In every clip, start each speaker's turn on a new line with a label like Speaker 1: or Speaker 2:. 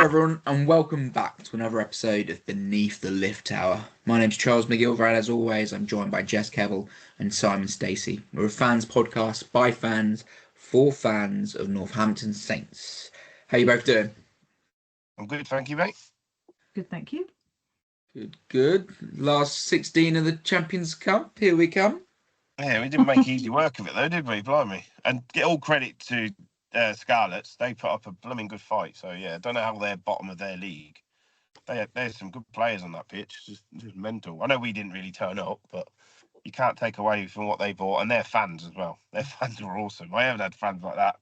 Speaker 1: everyone, and welcome back to another episode of Beneath the Lift Tower. My name's Charles McGilvray, and as always, I'm joined by Jess Kevill and Simon Stacey. We're a fans podcast by fans for fans of Northampton Saints. How you both doing?
Speaker 2: I'm good, thank you, mate.
Speaker 3: Good, thank you.
Speaker 1: Good. Last 16 of the Champions Cup. Here we come.
Speaker 2: Yeah, we didn't make easy work of it, though, did we? Blimey. And get all credit to Scarlets. They put up a blooming good fight. So, yeah, I don't know how they're bottom of their league. There's some good players on that pitch. Just mental. I know we didn't really turn up, but you can't take away from what they bought. And their fans as well. Their fans were awesome. I haven't had fans like that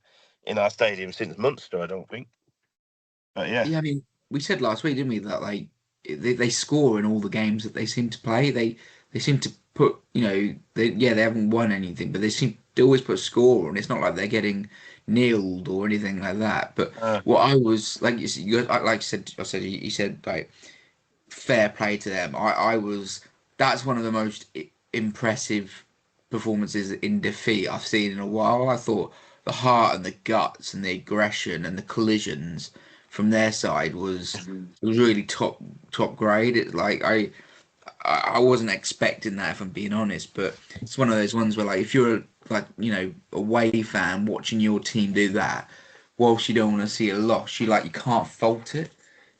Speaker 2: in our stadium since Munster, I don't think. But, yeah.
Speaker 1: Yeah, I mean, we said last week, didn't we, that like they score in all the games that they seem to play. They seem to put, they haven't won anything, but they seem to always put a score on. It's not like they're getting nilled or anything like that. But what I was like, you said, you said like fair play to them. That's one of the most impressive performances in defeat I've seen in a while. I thought the heart and the guts and the aggression and the collisions from their side was really top grade. It's like I wasn't expecting that, if I'm being honest, but it's one of those ones where, like, if you're a away fan watching your team do that, whilst you don't want to see a loss, you can't fault it.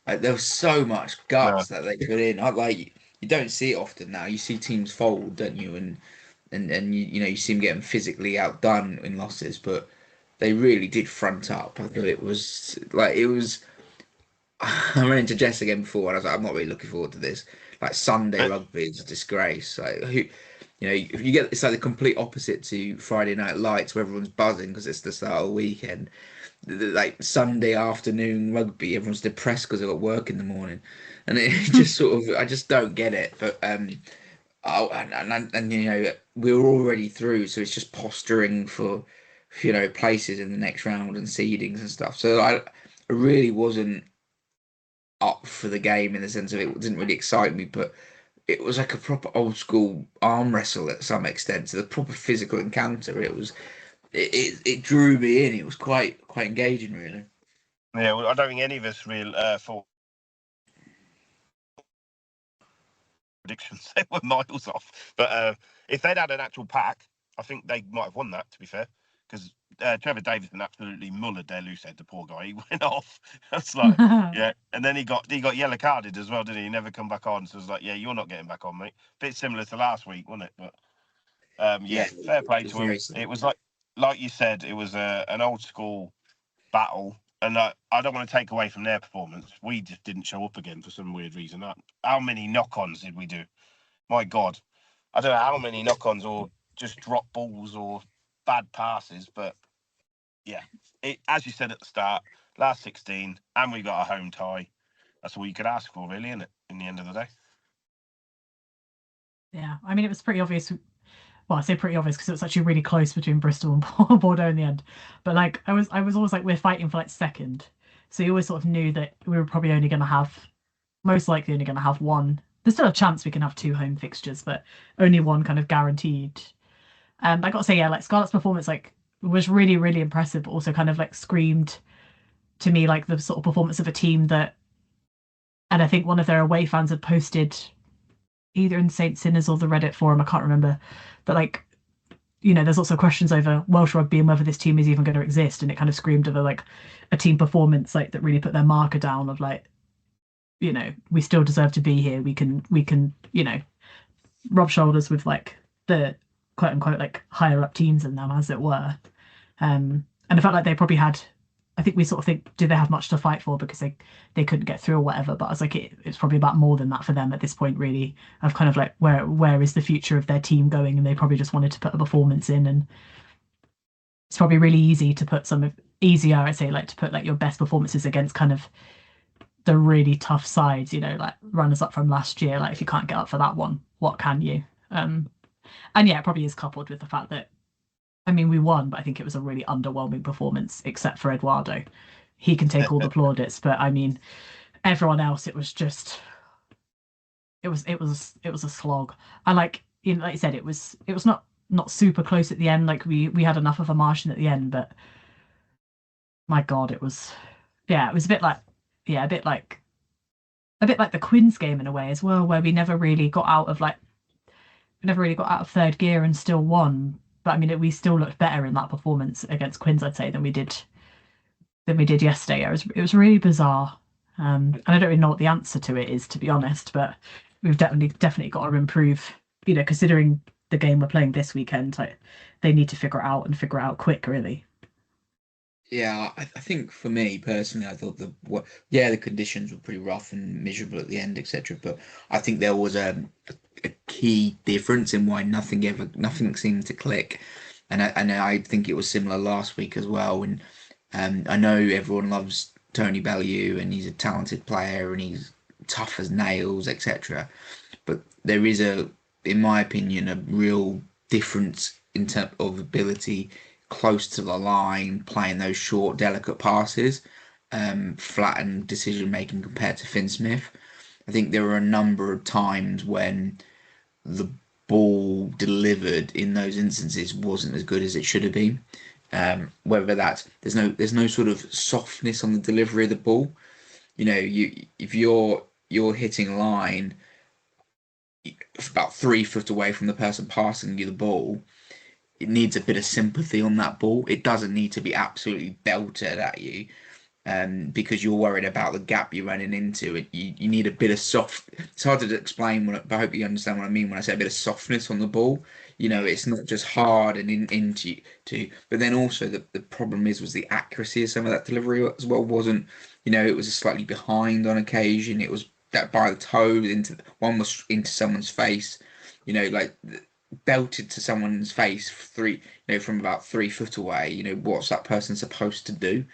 Speaker 1: Like, there was so much guts that they put in. You don't see it often now. You see teams fold, don't you? And you see them getting physically outdone in losses, but they really did front up. I thought it was. I ran into Jess again before, and I was like, I'm not really looking forward to this. Like, Sunday rugby is a disgrace. Like, if you get, it's like the complete opposite to Friday Night Lights, where everyone's buzzing because it's the start of the weekend. Like, Sunday afternoon rugby, everyone's depressed because they've got work in the morning, and it just sort of, I just don't get it. But we were already through, so it's just posturing for places in the next round and seedings and stuff. So I really wasn't up for the game in the sense of it didn't really excite me, but it was like a proper old school arm wrestle at some extent. So the proper physical encounter, it drew me in. It was quite engaging, really.
Speaker 2: Yeah, well, I don't think any of us real thought predictions. They were miles off. But if they'd had an actual pack, I think they might have won that, to be fair, because Trevor Davidson absolutely mullered their loose head, the poor guy. He went off. That's like, yeah. And then he got yellow carded as well, didn't he? He never come back on. So it's like, yeah, you're not getting back on, mate. Bit similar to last week, wasn't it? But fair play to him. It was like you said, it was an old school battle. And I don't want to take away from their performance. We just didn't show up again for some weird reason. How many knock-ons did we do? My God. I don't know how many knock-ons or just drop balls or bad passes, but yeah, as you said at the start, last 16, and we got a home tie. That's all you could ask for, really, isn't it? In the end of the day.
Speaker 3: Yeah, I mean, it was pretty obvious. Well, I say pretty obvious because it was actually really close between Bristol and Bordeaux in the end. But like, I was always like, we're fighting for like second, so you always sort of knew that we were probably most likely only going to have one. There's still a chance we can have two home fixtures, but only one kind of guaranteed. I got to say, yeah, like Scarlet's performance was really, really impressive, but also kind of like screamed to me like the sort of performance of a team that, and I think one of their away fans had posted either in St. Sinners or the Reddit forum, I can't remember, but like, there's also questions over Welsh rugby and whether this team is even going to exist, and it kind of screamed of a team performance like that really put their marker down of like, we still deserve to be here. We can rub shoulders with like the quote unquote like higher up teams than them, as it were. And I felt like they probably had, I think we sort of think, did they have much to fight for because they couldn't get through or whatever, but I was like, it's probably about more than that for them at this point, really, of kind of like where is the future of their team going, and they probably just wanted to put a performance in. And it's probably really easy to put easier, I'd say, like to put like your best performances against kind of the really tough sides, like runners up from last year. Like, if you can't get up for that one, what can you? And yeah, it probably is coupled with the fact that, I mean, we won, but I think it was a really underwhelming performance, except for Eduardo. He can take all the plaudits, but I mean, everyone else, it was a slog. And like like you said, it was not super close at the end. Like we had enough of a margin at the end, but my God, it was a bit like yeah, a bit like the Quins game in a way as well, where we never really got out of third gear and still won. But I mean, we still looked better in that performance against Quins, I'd say, than we did yesterday. It was really bizarre. And I don't really know what the answer to it is, to be honest, but we've definitely got to improve, considering the game we're playing this weekend. Like, they need to figure it out and figure it out quick, really.
Speaker 1: Yeah, I think for me personally, I thought the conditions were pretty rough and miserable at the end, etc. But I think there was a key difference in why nothing seemed to click, and I think it was similar last week as well. And I know everyone loves Tony Bellew, and he's a talented player, and he's tough as nails, etc. But there is in my opinion, a real difference in terms of ability close to the line, playing those short, delicate passes, flattened decision making compared to Finn Smith. I think there were a number of times when the ball delivered in those instances wasn't as good as it should have been. Whether that's there's no sort of softness on the delivery of the ball. If you're hitting a line about 3 foot away from the person passing you the ball, it needs a bit of sympathy on that ball. It doesn't need to be absolutely belted at you, because you're worried about the gap you're running into. You need a bit of soft. It's hard to explain, but I hope you understand what I mean when I say a bit of softness on the ball. It's not just hard and into but then also the problem was the accuracy of some of that delivery as well wasn't. It was slightly behind on occasion. It was that by the toe into one was into someone's face. Like belted to someone's face from about 3 foot away. What's that person supposed to do?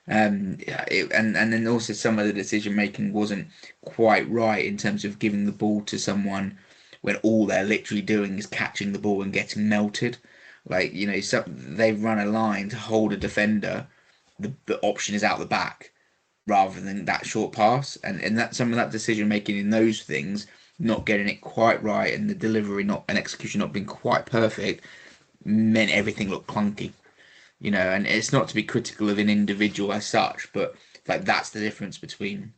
Speaker 1: And then also some of the decision making wasn't quite right in terms of giving the ball to someone when all they're literally doing is catching the ball and getting melted. Like, they run a line to hold a defender. The option is out the back rather than that short pass, and that some of that decision making in those things, not getting it quite right, and the delivery not and execution not being quite perfect, meant everything looked clunky. And it's not to be critical of an individual as such, but like that's the difference between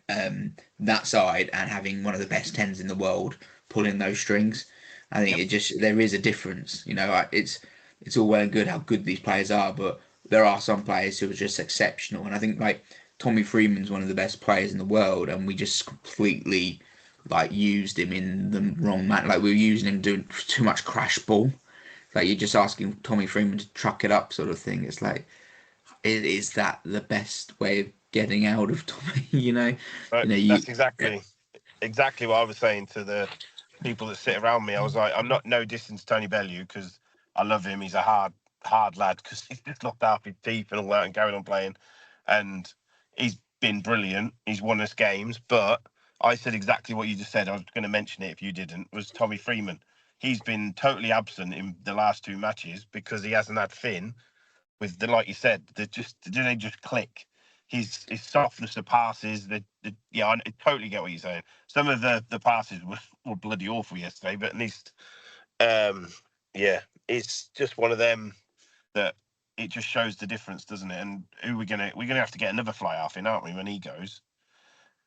Speaker 1: that side and having one of the best tens in the world pulling those strings. I think there is a difference. It's all well and good how good these players are, but there are some players who are just exceptional, and I think like Tommy Freeman's one of the best players in the world, and we just completely like used him in the wrong man. Like we were using him doing too much crash ball. Like you're just asking Tommy Freeman to truck it up, sort of thing. It's like, is that the best way of getting out of Tommy?
Speaker 2: Right.
Speaker 1: You.
Speaker 2: That's exactly what I was saying to the people that sit around me. I was like, I'm not no distance to Tony Bellew because I love him. He's a hard lad because he's just locked up his teeth and all that and carried on playing. And he's been brilliant. He's won us games. But I said exactly what you just said. I was going to mention it if you didn't, was Tommy Freeman. He's been totally absent in the last two matches because he hasn't had Finn. Like you said, they just click. His softness of passes. Yeah, I totally get what you're saying. Some of the passes were bloody awful yesterday, but at least, yeah, it's just one of them that it just shows the difference, doesn't it? And we're gonna have to get another fly half in, aren't we, when he goes?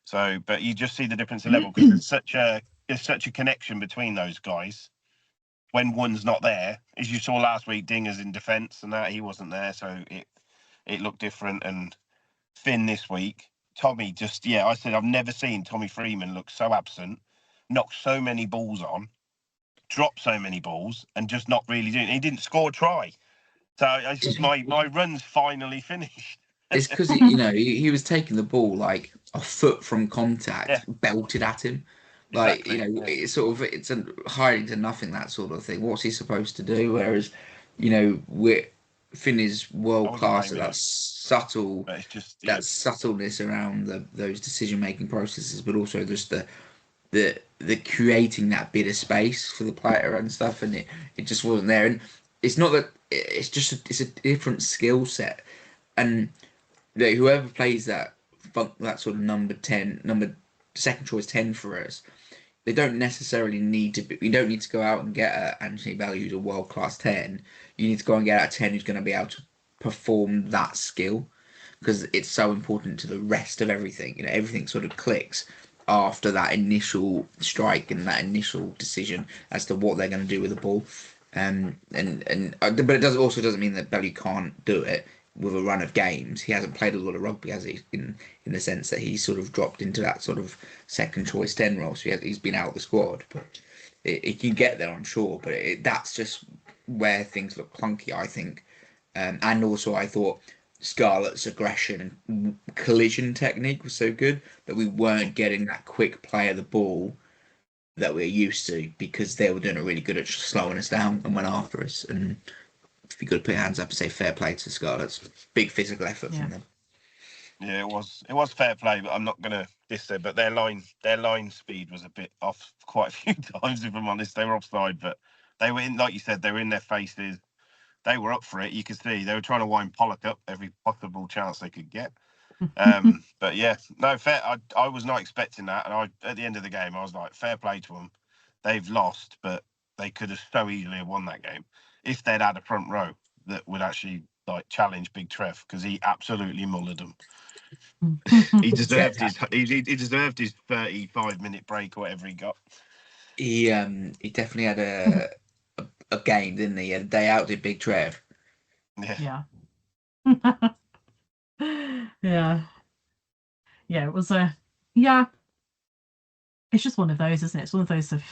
Speaker 2: So, but you just see the difference in level because there's such a connection between those guys. When one's not there, as you saw last week, Dinger's in defence and that he wasn't there, so it looked different. And Finn this week, Tommy I said I've never seen Tommy Freeman look so absent, knock so many balls on, drop so many balls, and just not really doing. He didn't score a try, so my run's finally finished.
Speaker 1: It's because he was taking the ball like a foot from
Speaker 2: Yeah,
Speaker 1: contact, belted at him. Like
Speaker 2: exactly. Yeah.
Speaker 1: it's a hiding to nothing, that sort of thing. What's he supposed to do? Whereas, we're Finn is
Speaker 2: I
Speaker 1: world
Speaker 2: wasn't
Speaker 1: class at
Speaker 2: blaming
Speaker 1: that
Speaker 2: him,
Speaker 1: subtle
Speaker 2: but it's just
Speaker 1: that subtleness around those decision making processes, but also just the creating that bit of space for the player and stuff, and it just wasn't there. And it's not that it's a different skill set, and whoever plays that sort of number 10, number second choice 10 for us, they don't necessarily need to be. You don't need to go out and get Anthony Bellew, who's a world class 10. You need to go and get a 10 who's going to be able to perform that skill, because it's so important to the rest of everything. You know, everything sort of clicks after that initial strike and that initial decision as to what they're going to do with the ball. But it doesn't mean that Bellew can't do it with a run of games. He hasn't played a lot of rugby, has he? In the sense that he's sort of dropped into that sort of second choice 10 role. So he's been out of the squad, but it can get there, I'm sure. But that's just where things look clunky, I think. And also, I thought Scarlet's aggression and collision technique was so good that we weren't getting that quick play of the ball that we're used to, because they were doing a really good at slowing us down and went after us. And if you could put your hands up and say fair play to Scarlets, big physical effort from them.
Speaker 2: Yeah, it was fair play, but I'm not gonna diss it. But their line speed was a bit off quite a few times, if I'm honest. They were offside, but they were in, like you said, they were in their faces. They were up for it. You could see they were trying to wind Pollock up every possible chance they could get. But yeah, no, fair. I was not expecting that, and at the end of the game, I was like, fair play to them. They've lost, but they could have so easily have won that game if they'd had a front row that would actually like challenge Big Trev, because he absolutely mullered them. He deserved he deserved his 35-minute break or whatever he got.
Speaker 1: He definitely had a game, didn't he? A day out did Big Trev.
Speaker 3: Yeah. Yeah, it was it's just one of those, isn't it? It's one of those of,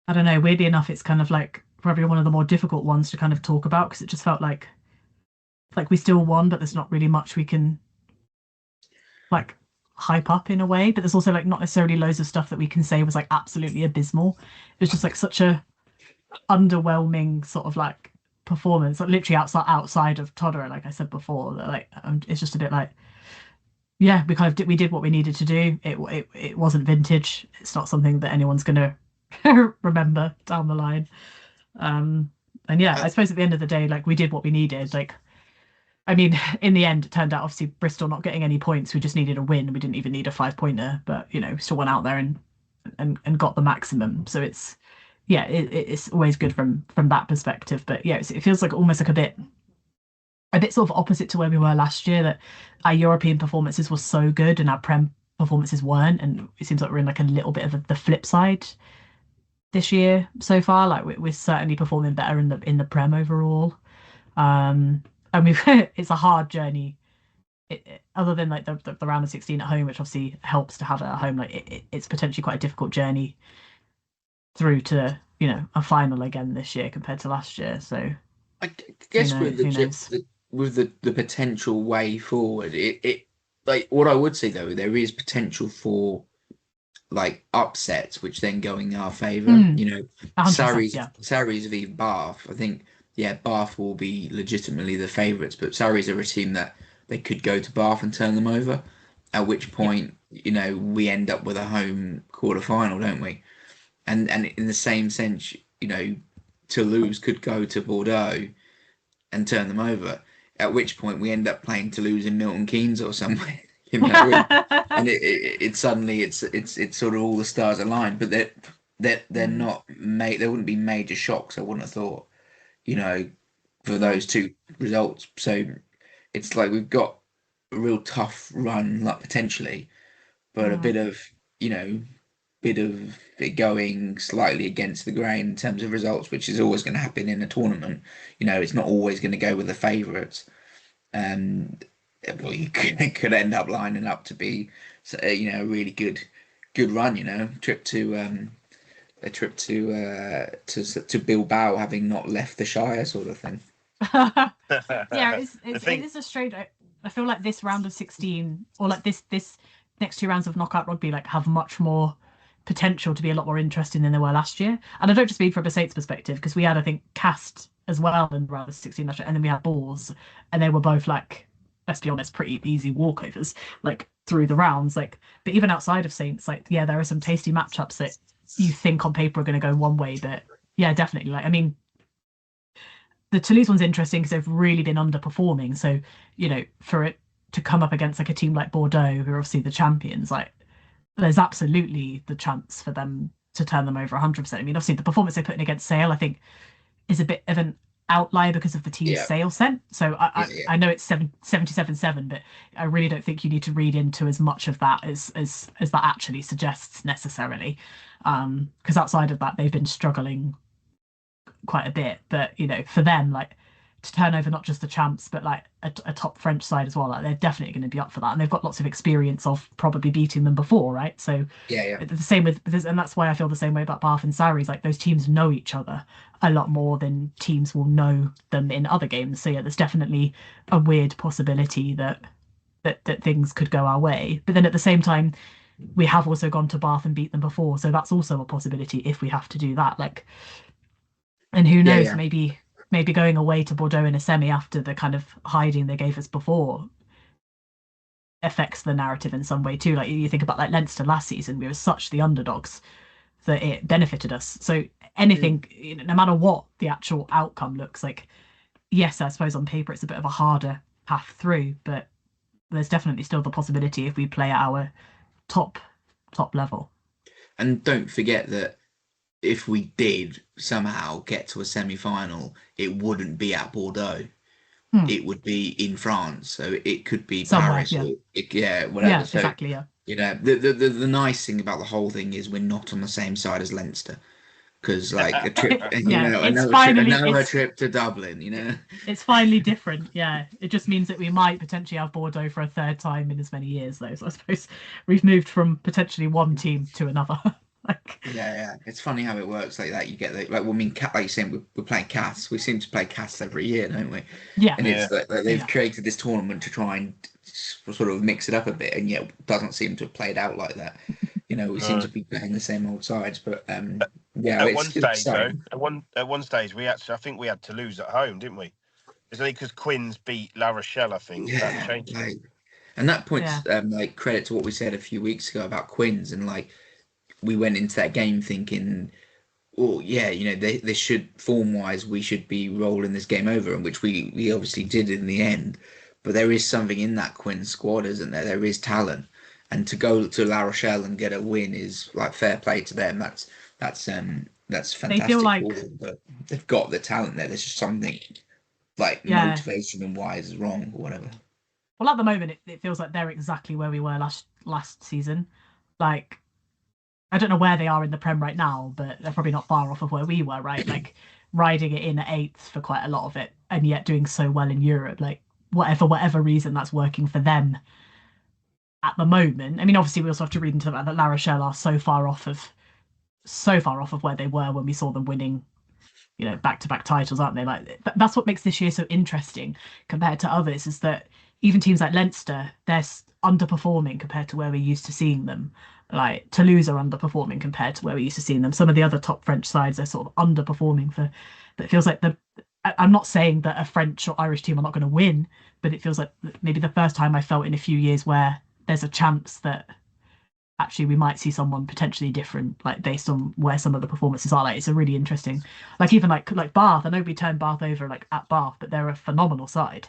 Speaker 3: I don't know, weirdly enough, it's kind of like probably one of the more difficult ones to kind of talk about, because it just felt like we still won, but there's not really much we can like hype up in a way. But there's also like not necessarily loads of stuff that we can say was like absolutely abysmal. It was just like such a underwhelming sort of like performance, like literally outside of Todder, like I said before, that like it's just a bit like, yeah, we kind of we did what we needed to do. It wasn't vintage. It's not something that anyone's gonna remember down the line. And yeah, I suppose at the end of the day, like we did what we needed. Like, I mean, in the end, it turned out obviously Bristol not getting any points. We just needed a win. We didn't even need a 5-pointer, but you know, we still went out there and got the maximum. So it's yeah, it's always good from that perspective. But yeah, it feels like almost like a bit sort of opposite to where we were last year, that our European performances were so good and our Prem performances weren't, and it seems like we're in like a little bit of the flip side this year so far. Like we're certainly performing better in the Prem overall. And we've it's a hard journey. Other than like the round of 16 at home, which obviously helps to have it at home, like it's potentially quite a difficult journey through to, you know, a final again this year compared to last year. So
Speaker 1: I guess
Speaker 3: who knows?
Speaker 1: with the potential way forward, it like what I would say though, there is potential for like upsets, which then go in our favour. You know,
Speaker 3: 100%, yeah.
Speaker 1: Sarries v Bath. I think Bath will be legitimately the favourites, but Sarries are a team that they could go to Bath and turn them over. At which point, you know, we end up with a home quarter final, don't we? And in the same sense, you know, Toulouse could go to Bordeaux and turn them over. At which point, we end up playing Toulouse in Milton Keynes or somewhere. You know, and it suddenly it's sort of all the stars aligned, but they're not made. There wouldn't be major shocks, I wouldn't have thought, you know, for those two results. So it's like we've got a real tough run, like potentially, but a bit of, you know, it going slightly against the grain in terms of results, which is always going to happen in a tournament. You know, it's not always going to go with the favourites, and well, you could end up lining up to be, you know, a really good run. You know, a trip to Bilbao, having not left the Shire, sort of thing.
Speaker 3: Yeah, it is a strange. I feel like this round of 16, or like this next two rounds of knockout rugby, like have much more potential to be a lot more interesting than they were last year. And I don't just mean from a Saints perspective, because we had, I think, Cast as well in round of 16 last year, and then we had Balls, and they were both like, let's be honest, pretty easy walkovers, like through the rounds. Like, but even outside of Saints, like, yeah, there are some tasty matchups that you think on paper are going to go one way, but yeah, definitely. Like, I mean, the Toulouse one's interesting because they've really been underperforming. So, you know, for it to come up against like a team like Bordeaux, who are obviously the champions, like there's absolutely the chance for them to turn them over 100%. I mean, obviously the performance they put in against Sale, I think, is a bit of an outlier because of the team's
Speaker 1: Yeah,
Speaker 3: sale scent. So
Speaker 1: yeah, yeah,
Speaker 3: I know it's 77.7, but I really don't think you need to read into as much of that as that actually suggests necessarily. Because outside of that, they've been struggling quite a bit. But for them, like to turn over not just the champs, but like a top French side as well, like they're definitely going to be up for that, and they've got lots of experience of probably beating them before, right? So
Speaker 1: yeah, yeah.
Speaker 3: the same with this, and that's why I feel the same way about Bath and Saris. Like those teams know each other a lot more than teams will know them in other games. So yeah, there's definitely a weird possibility that things could go our way. But then at the same time, we have also gone to Bath and beat them before, so that's also a possibility if we have to do that. Like, and who
Speaker 1: Yeah,
Speaker 3: knows,
Speaker 1: yeah.
Speaker 3: maybe going away to Bordeaux in a semi after the kind of hiding they gave us before affects the narrative in some way too. Like you think about like Leinster last season, we were such the underdogs that it benefited us. So
Speaker 1: Mm.
Speaker 3: anything, no matter what the actual outcome looks like, yes, I suppose on paper it's a bit of a harder path through, but there's definitely still the possibility if we play at our top top level.
Speaker 1: And don't forget that if we did somehow get to a semi-final, it wouldn't be at Bordeaux.
Speaker 3: Hmm.
Speaker 1: It would be in France, so it could be
Speaker 3: Somewhere,
Speaker 1: Paris
Speaker 3: yeah,
Speaker 1: or yeah, whatever.
Speaker 3: yeah,
Speaker 1: So
Speaker 3: exactly, yeah,
Speaker 1: the nice thing about the whole thing is we're not on the same side as Leinster because like a trip,
Speaker 3: yeah. It's finally
Speaker 1: another trip to Dublin, you know.
Speaker 3: it's finally different. Yeah, it just means that we might potentially have Bordeaux for a third time in as many years, though. So I suppose we've moved from potentially one team to another. Like,
Speaker 1: Yeah, yeah. It's funny how it works like that. You get like, well, I mean, like you're saying, we're playing Cats. We seem to play Cats every year, don't we?
Speaker 3: yeah,
Speaker 1: And
Speaker 2: Yeah.
Speaker 1: it's like they've
Speaker 3: yeah,
Speaker 1: created this tournament to try and sort of mix it up a bit, and yet it doesn't seem to have played out like that. We seem
Speaker 2: No.
Speaker 1: to be playing the same old sides, but yeah,
Speaker 2: At one
Speaker 1: it's
Speaker 2: stage, though,
Speaker 1: exciting.
Speaker 2: at one stage, I think we had Toulouse at home, didn't we? It's only because Quins beat La Rochelle, I think, that
Speaker 1: Yeah,
Speaker 2: changed it.
Speaker 1: like, and that
Speaker 3: yeah.
Speaker 1: points like credit to what we said a few weeks ago about Quins, and like we went into that game thinking, well, yeah, they should form wise, we should be rolling this game over, and which we obviously did in the end. But there is something in that Quinn squad, isn't there? There is talent, and to go to La Rochelle and get a win is like fair play to them. That's
Speaker 3: They feel
Speaker 1: fantastic for
Speaker 3: like,
Speaker 1: them. But they've got the talent there. There's just something like
Speaker 3: yeah.
Speaker 1: motivation and wise is wrong or whatever.
Speaker 3: Well, at the moment, it feels like they're exactly where we were last season. Like, I don't know where they are in the Prem right now, but they're probably not far off of where we were, right? Like riding it in at eighth for quite a lot of it, and yet doing so well in Europe. Like, whatever reason that's working for them at the moment. I mean, obviously, we also have to read into the fact that La Rochelle are so far off of where they were when we saw them winning, back-to-back titles, aren't they? Like that's what makes this year so interesting compared to others, is that even teams like Leinster, they're underperforming compared to where we're used to seeing them. Like Toulouse are underperforming compared to where we're used to seeing them. Some of the other top French sides are sort of underperforming for. But it feels like I'm not saying that a French or Irish team are not going to win, but it feels like maybe the first time I felt in a few years where there's a chance that actually we might see someone potentially different, like based on where some of the performances are. Like it's a really interesting, like even like Bath. I know we turned Bath over like at Bath, but they're a phenomenal side.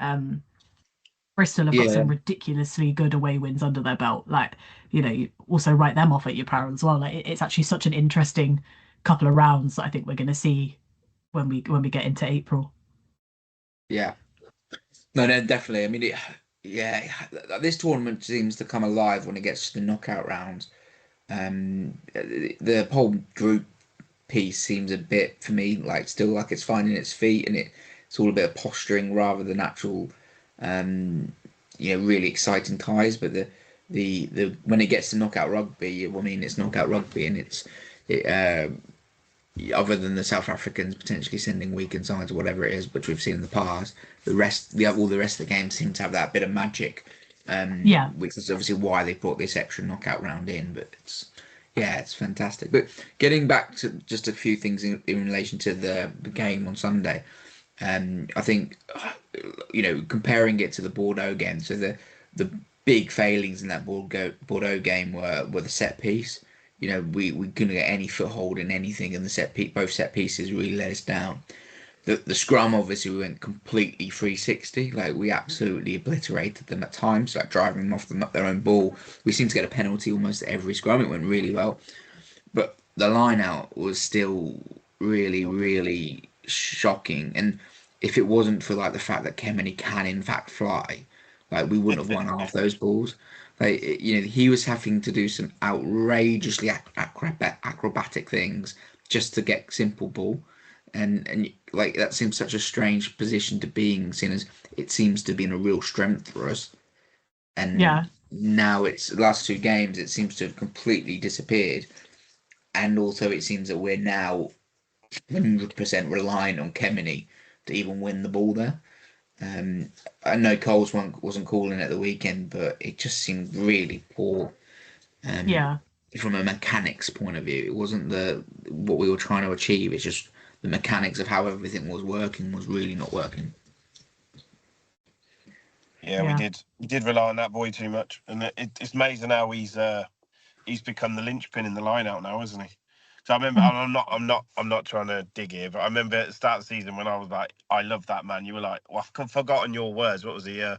Speaker 3: Um, Bristol have got
Speaker 1: Yeah,
Speaker 3: some ridiculously good away wins under their belt. Like you also write them off at your parallel as well. Like it's actually such an interesting couple of rounds that I think we're going to see when we get into April.
Speaker 1: yeah. No, no, definitely. I mean, yeah, this tournament seems to come alive when it gets to the knockout rounds. The whole group piece seems a bit for me like still like it's finding its feet, and it's all a bit of posturing rather than actual, um, really exciting ties. But the when it gets to knockout rugby, well, I mean, it's knockout rugby, and it other than the South Africans potentially sending weakened sides or whatever it is, which we've seen in the past, all the rest of the games seem to have that bit of magic,
Speaker 3: Yeah,
Speaker 1: which is obviously why they brought this extra knockout round in. But yeah, it's fantastic. But getting back to just a few things in relation to the game on Sunday, I think comparing it to the Bordeaux game, so the big failings in that Bordeaux game were the set piece. We couldn't get any foothold in anything, and both set pieces really let us down. The scrum, obviously, we went completely 360. Like we absolutely obliterated them at times, like driving them off their own ball. We seemed to get a penalty almost every scrum. It went really well, but the line out was still really, really shocking. And if it wasn't for like the fact that Kemeny can in fact fly, like we wouldn't have won half those balls. Like he was having to do some outrageously acrobatic things just to get simple ball, and like that seems such a strange position to be in, seeing as it seems to be in a real strength for us. And
Speaker 3: Yeah.
Speaker 1: now it's the last two games, it seems to have completely disappeared. And also, it seems that we're now 100% reliant on Kemeny to even win the ball there. I know Coles wasn't calling at the weekend, but it just seemed really poor. Um,
Speaker 3: Yeah.
Speaker 1: from a mechanics point of view, it wasn't the what we were trying to achieve. It's just the mechanics of how everything was working was really not working.
Speaker 2: Yeah,
Speaker 3: Yeah.
Speaker 2: we did rely on that boy too much, and it's amazing how he's become the linchpin in the line out now, isn't he? So I remember, and I'm not trying to dig here, but I remember at the start of the season when I was like, I love that man. You were like, well, I've forgotten your words. What was he? A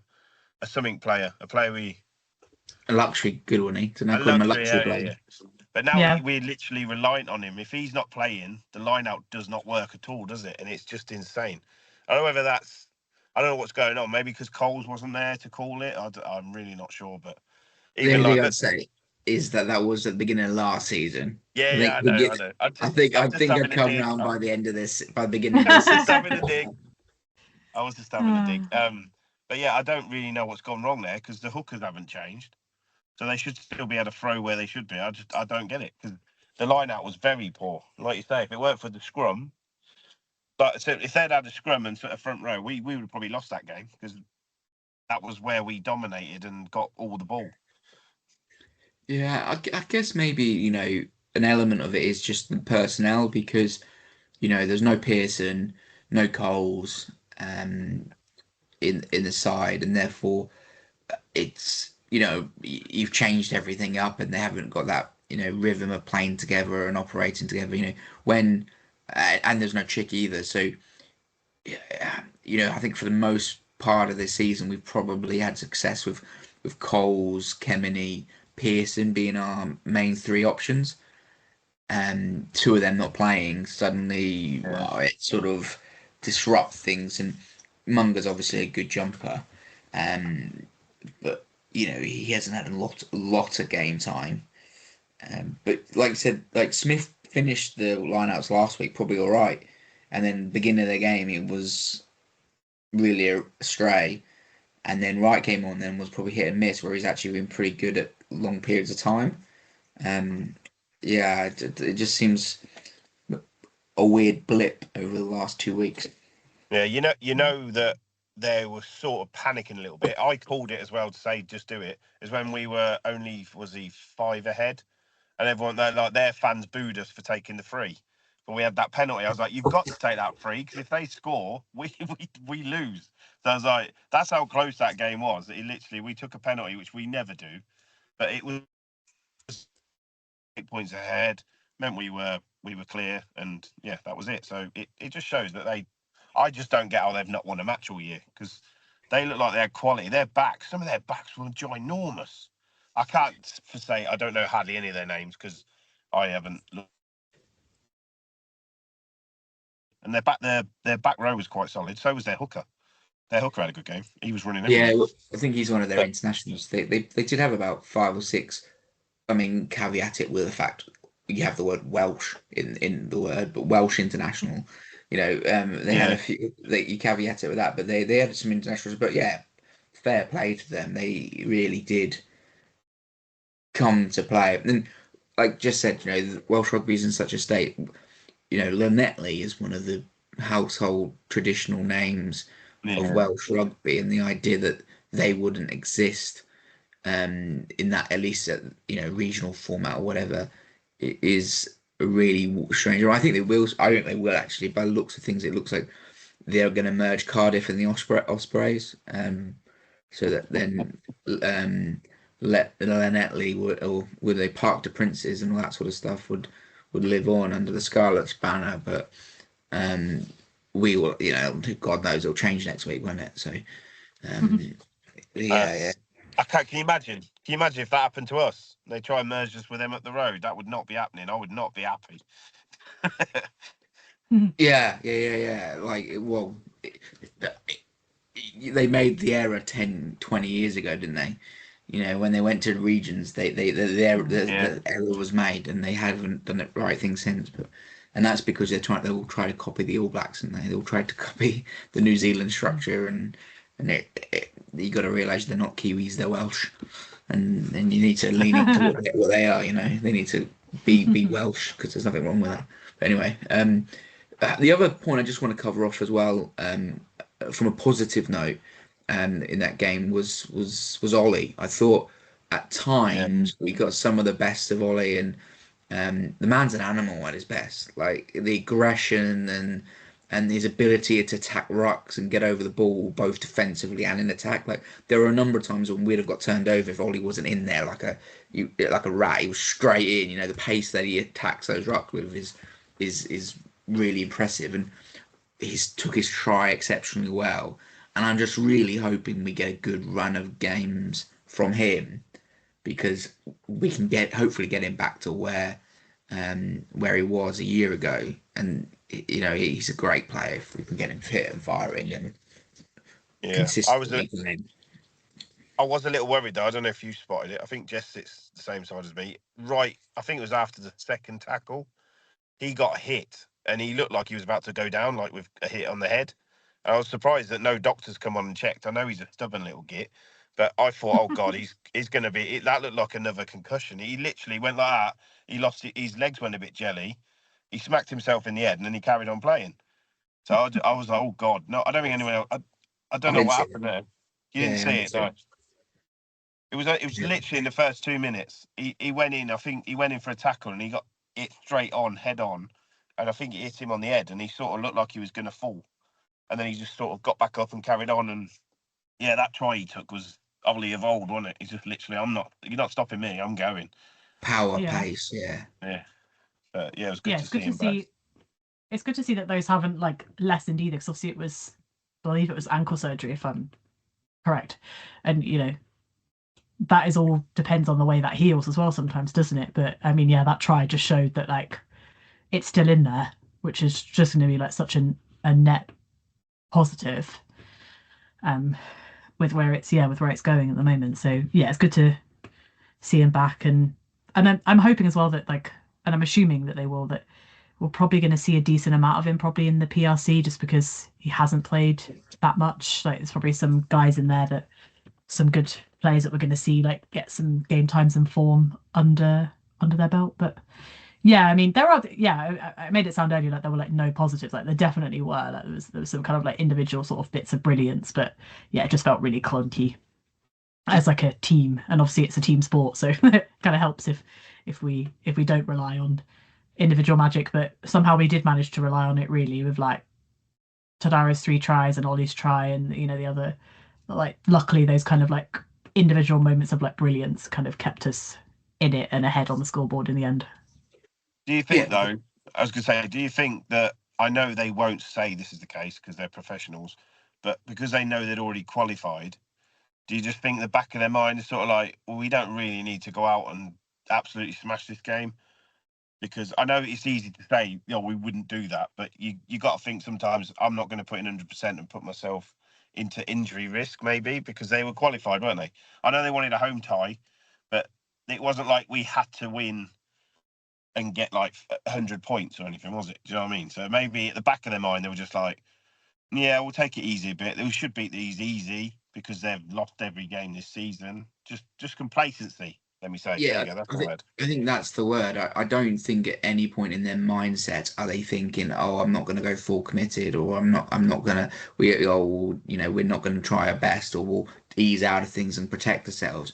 Speaker 2: something player, a player we
Speaker 1: A luxury good one, eh? So now
Speaker 2: a
Speaker 1: call him a
Speaker 2: luxury.
Speaker 1: luxury
Speaker 2: Yeah, yeah,
Speaker 1: player.
Speaker 2: yeah. But now
Speaker 3: Yeah.
Speaker 2: we're literally reliant on him. If he's not playing, the line out does not work at all, does it? And it's just insane. I don't know whether I don't know what's going on. Maybe because Coles wasn't there to call it. I'm really not sure. But
Speaker 1: The
Speaker 2: even
Speaker 1: only
Speaker 2: like
Speaker 1: thing
Speaker 2: that.
Speaker 1: I'd say is that that was at the beginning of last season.
Speaker 2: Yeah,
Speaker 1: I
Speaker 2: yeah,
Speaker 1: think
Speaker 2: I
Speaker 1: we
Speaker 2: know, I
Speaker 1: get.
Speaker 2: know.
Speaker 1: I
Speaker 2: I'm just
Speaker 1: think I'd
Speaker 2: having a
Speaker 1: come
Speaker 2: dig.
Speaker 1: round by the end of this, by the beginning of
Speaker 2: I
Speaker 1: this
Speaker 2: was just
Speaker 1: season.
Speaker 2: having a dig. I was just having a dig. But yeah, I don't really know what's gone wrong there because the hookers haven't changed, so they should still be able to throw where they should be. I don't get it because the line out was very poor. Like you say, if it weren't for the scrum, but so if they'd had a scrum and sort of front row, we would have probably lost that game because that was where we dominated and got all the ball.
Speaker 1: Yeah, I guess maybe an element of it is just the personnel because there's no Pearson, no Coles, in the side, and therefore it's you've changed everything up, and they haven't got that rhythm of playing together and operating together. When and there's no Chick either, so I think for the most part of this season, we've probably had success with Coles, Kemeny, Pearson being our main three options, and two of them not playing. Suddenly,
Speaker 2: Yeah.
Speaker 1: well, it sort of disrupts things. And Munger's obviously a good jumper, but he hasn't had a lot of game time. But like I said, like Smith finished the lineouts last week probably all right, and then beginning of the game it was really astray. And then Wright came on, then was probably hit and miss, where he's actually been pretty good at long periods of time. Um, yeah, it just seems a weird blip over the last 2 weeks.
Speaker 2: Yeah, you know that they were sort of panicking a little bit. I called it as well to say just do it. Is when we were only was he 5 ahead, and everyone their fans booed us for taking the free. But we had that penalty. I was like, you've got to take that free because if they score, we lose. So I was like, that's how close that game was. It literally we took a penalty, which we never do, but it was 8 points ahead. Meant we were clear, and yeah, that was it. So it just shows that I just don't get how they've not won a match all year because they look like they had quality. Their backs, some of their backs were ginormous. I can't say I don't know hardly any of their names because I haven't looked. And their back row was quite solid. So was their hooker. Their hooker had a good game. He was running
Speaker 1: Yeah,
Speaker 2: everywhere.
Speaker 1: I think he's one of their
Speaker 2: But
Speaker 1: internationals. They did have about 5 or 6. I mean, caveat it with the fact you have the word Welsh in the word, but Welsh international. They had a
Speaker 2: yeah,
Speaker 1: few. You caveat it with that, but they had some internationals. But yeah, fair play to them. They really did come to play. And like just said, Welsh rugby's in such a state. Llanelli is one of the household traditional names of
Speaker 2: yeah,
Speaker 1: Welsh rugby, and the idea that they wouldn't exist in that at least regional format or whatever it is really strange. I think they will. I think they will actually. By the looks of things, it looks like they're going to merge Cardiff and the Ospreys, so that then let Llanelli or would they Park the Princes and all that sort of stuff would live on under the Scarlets banner, but um, we will. God knows it'll change next week, won't it? So um,
Speaker 2: uh,
Speaker 1: yeah, yeah.
Speaker 2: I can't. Can you imagine? Can you imagine if that happened to us? They try and merge us with them at the road. That would not be happening. I would not be happy.
Speaker 1: Yeah. Like, well, they made the error 10, 20 years ago, didn't they? You know, when they went to regions,
Speaker 2: Yeah,
Speaker 1: the error was made, and they haven't done it right thing since. But and that's because they all try to copy the All Blacks, and they all tried to copy the New Zealand structure, and you got to realise they're not Kiwis, they're Welsh, and you need to lean into what they are. You know, they need to be Welsh because there's nothing wrong with that. But anyway, the other point I just want to cover off as well, from a positive note, in that game was Ollie. I thought at
Speaker 2: yeah,
Speaker 1: times we got some of the best of Ollie, and the man's an animal at his best. Like the aggression and his ability to attack rucks and get over the ball both defensively and in attack. Like there were a number of times when we'd have got turned over if Ollie wasn't in there like a rat. He was straight in. You know, the pace that he attacks those rucks with is really impressive, and he's took his try exceptionally well. And I'm just really hoping we get a good run of games from him because we can hopefully get him back to where he was a year ago. And you know he's a great player if we can get him fit and firing and
Speaker 2: yeah.
Speaker 1: consistently playing.
Speaker 2: I was a little worried though. I don't know if you spotted it. I think Jess sits the same side as me. Right, I think it was after the second tackle. He got hit and he looked like he was about to go down, like with a hit on the head. And I was surprised that no doctors come on and checked. I know he's a stubborn little git, but I thought, oh God, he's going to be. That looked like another concussion. He literally went like that. He lost his legs, went a bit jelly. He smacked himself in the head, and then he carried on playing. So I was like, oh God, no, I don't think anyone else. I
Speaker 1: I
Speaker 2: don't know
Speaker 1: didn't
Speaker 2: what
Speaker 1: see
Speaker 2: happened
Speaker 1: it.
Speaker 2: there. You didn't
Speaker 1: Yeah, I
Speaker 2: see
Speaker 1: didn't
Speaker 2: it,
Speaker 1: see
Speaker 2: no.
Speaker 1: it.
Speaker 2: It was literally in the first 2 minutes. He went in. I think he went in for a tackle and he got it straight on, head on, and I think it hit him on the head. And he sort of looked like he was going to fall, and then he just sort of got back up and carried on. And yeah, that try he took was Ollie of old, wasn't it? He's just literally, you're not stopping me. I'm going.
Speaker 1: Power,
Speaker 3: Yeah.
Speaker 1: pace, yeah.
Speaker 2: Yeah, but yeah, it was good
Speaker 3: Yeah,
Speaker 2: to
Speaker 3: it's good
Speaker 2: see
Speaker 3: to
Speaker 2: him back.
Speaker 3: see. It's good to see that those haven't like lessened either. Because obviously it was, I believe it was ankle surgery, if I'm correct. And that is all depends on the way that heals as well sometimes, doesn't it? But I mean, yeah, that try just showed that like it's still in there, which is just going to be like such a net positive, um, with where it's going at the moment. So yeah, it's good to see him back, and I'm hoping as well that like, and I'm assuming that that we're probably going to see a decent amount of him probably in the PRC just because he hasn't played that much. Like there's probably some guys in there that some good players that we're going to see like get some game times and form under their belt. But yeah, I mean there are I made it sound earlier like there were like no positives. Like there definitely were. Like there was some kind of like individual sort of bits of brilliance, but yeah, it just felt really clunky as like a team. And obviously it's a team sport, so it kind of helps if we don't rely on individual magic. But somehow we did manage to rely on it really with like Tadara's 3 tries and Ollie's try and the other, like luckily those kind of like individual moments of like brilliance kind of kept us in it and ahead on the scoreboard in the end.
Speaker 2: Do you
Speaker 1: Yeah,
Speaker 2: think though? I was going to say, do you think that I know they won't say this is the case because they're professionals, but because they know they'd already qualified, do you just think the back of their mind is sort of like, well, we don't really need to go out and absolutely smash this game? Because I know it's easy to say, we wouldn't do that, but you got to think sometimes I'm not going to put in 100% and put myself into injury risk, maybe because they were qualified, weren't they? I know they wanted a home tie, but it wasn't like we had to win and get like 100 points or anything, was it? Do you know what I mean? So maybe at the back of their mind, they were just like, yeah, we'll take it easy a bit. We should beat these easy because they've lost every game this season. Just complacency. Let me say. There
Speaker 1: yeah.
Speaker 2: you go. That's
Speaker 1: I
Speaker 2: the
Speaker 1: think
Speaker 2: word.
Speaker 1: I think that's the word. I don't think at any point in their mindset are they thinking, "Oh, I'm not going to go full committed," or "I'm not going to we're not going to try our best," or we'll ease out of things and protect ourselves.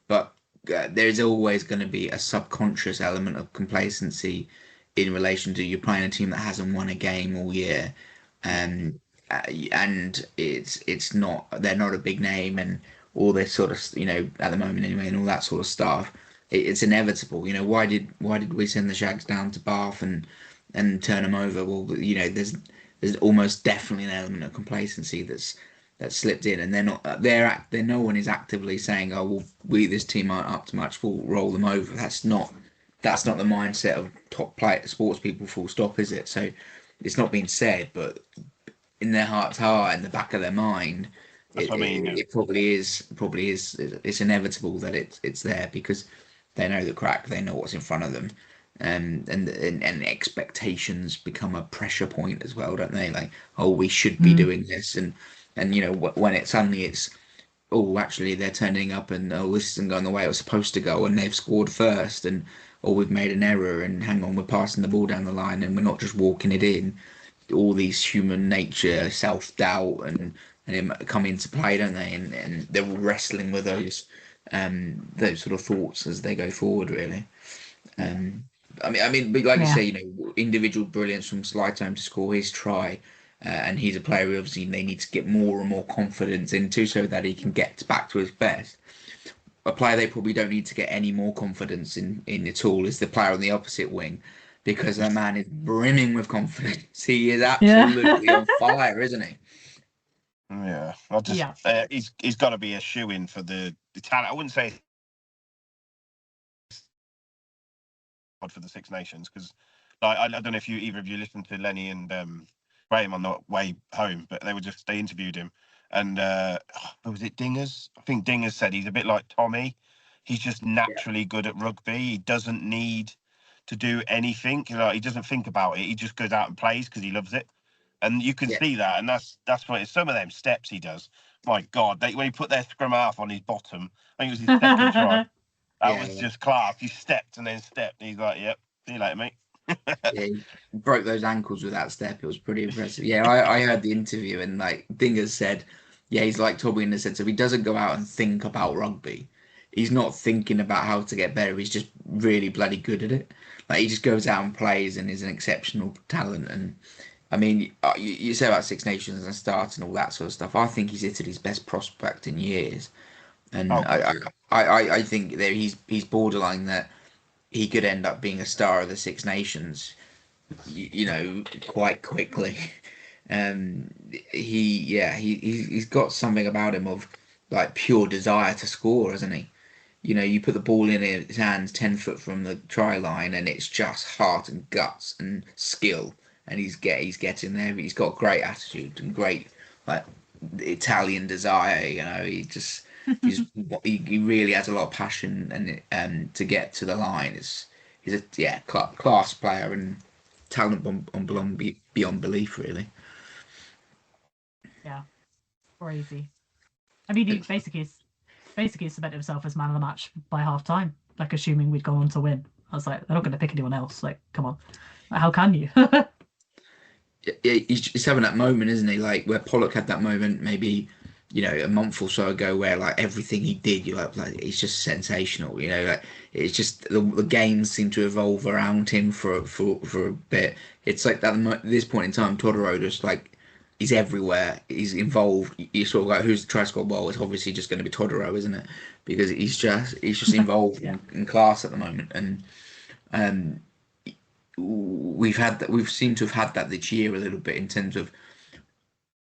Speaker 1: But there's always going to be a subconscious element of complacency in relation to you're playing a team that hasn't won a game all year,
Speaker 2: Yeah.
Speaker 1: um, and it's not they're not a big name and all this sort of at the moment anyway and all that sort of stuff. It's inevitable. Why did we send the Shags down to Bath and turn them over? Well, there's almost definitely an element of complacency that's slipped in, and they're no one is actively saying, "Oh, well, this team aren't up to much. We'll roll them over." That's not the mindset of top play sports people. Full stop, is it? So it's not being said, but in their heart's heart, in the back of their mind,
Speaker 2: That's what I mean. Yeah.
Speaker 1: it probably is. Probably is. It's inevitable that it's there because they know the crack. They know what's in front of them, and expectations become a pressure point as well, don't they? Like, oh, we should be
Speaker 3: Mm.
Speaker 1: doing this, and when it suddenly it's oh, actually they're turning up and oh, this isn't going the way it was supposed to go, and they've scored first, and oh, we've made an error, and hang on, we're passing the ball down the line, and we're not just walking it in. All these human nature, self doubt, and it come into play, don't they? And they're all wrestling with those sort of thoughts as they go forward, really. Um, but like you
Speaker 3: Yeah.
Speaker 1: say, individual brilliance from Slytone to score his try, and he's a player who obviously they need to get more and more confidence into so that he can get back to his best. A player they probably don't need to get any more confidence in at all is the player on the opposite wing, because that man is brimming with confidence. He is absolutely on
Speaker 3: Yeah.
Speaker 1: fire, isn't he?
Speaker 2: Yeah, I just
Speaker 3: Yeah.
Speaker 2: he's got to be a shoe in for the talent. I wouldn't say for the Six Nations because like I don't know if either of you listened to Lenny and Graham on the way home, but they interviewed him and was it Dingers? I think Dingers said he's a bit like Tommy. He's just
Speaker 1: Yeah.
Speaker 2: naturally good at rugby. He doesn't need to do anything. He doesn't think about it. He just goes out and plays because he loves it. And you can
Speaker 1: Yeah.
Speaker 2: see that, and that's what it's some of them steps he does. My God, when he put their scrum half on his bottom, I think it was his second try. That
Speaker 1: Yeah,
Speaker 2: was just class. He stepped and then stepped. And he's like, "Yep, see you later, mate."
Speaker 1: yeah, he broke those ankles with that step. It was pretty impressive. Yeah, I heard the interview and like Dingers said, yeah, he's like Toby in the sense of he doesn't go out and think about rugby. He's not thinking about how to get better. He's just really bloody good at it. Like he just goes out and plays and is an exceptional talent. And I mean, you say about Six Nations and start and all that sort of stuff. I think he's Italy's best prospect in years, and
Speaker 2: Oh God, yeah.
Speaker 1: I think that he's borderline that he could end up being a star of the Six Nations, quite quickly. He's got something about him of like pure desire to score, hasn't he? You put the ball in his hands 10 foot from the try line, and it's just heart and guts and skill, and he's getting there. He's got great attitude and great like Italian desire. He really has a lot of passion and to get to the line. He's a class player and talent beyond belief, really.
Speaker 3: Yeah. Crazy. I mean, he basically cemented himself as man of the match by half time, like assuming we'd gone on to win. I was like, they're not going to pick anyone else. Like, come on. Like, how can you?
Speaker 1: Yeah, he's having that moment, isn't he? Like where Pollock had that moment, maybe a month or so ago, where like everything he did, you're like it's just sensational. Like it's just the games seem to evolve around him for a bit. It's like that at this point in time, Todoro just like he's everywhere. He's involved. You sort of like who's the try squad? Well, it's obviously just going to be Todoro, isn't it? Because he's just involved
Speaker 3: Yeah.
Speaker 1: in class at the moment, and um, we've seemed to have had that this year a little bit in terms of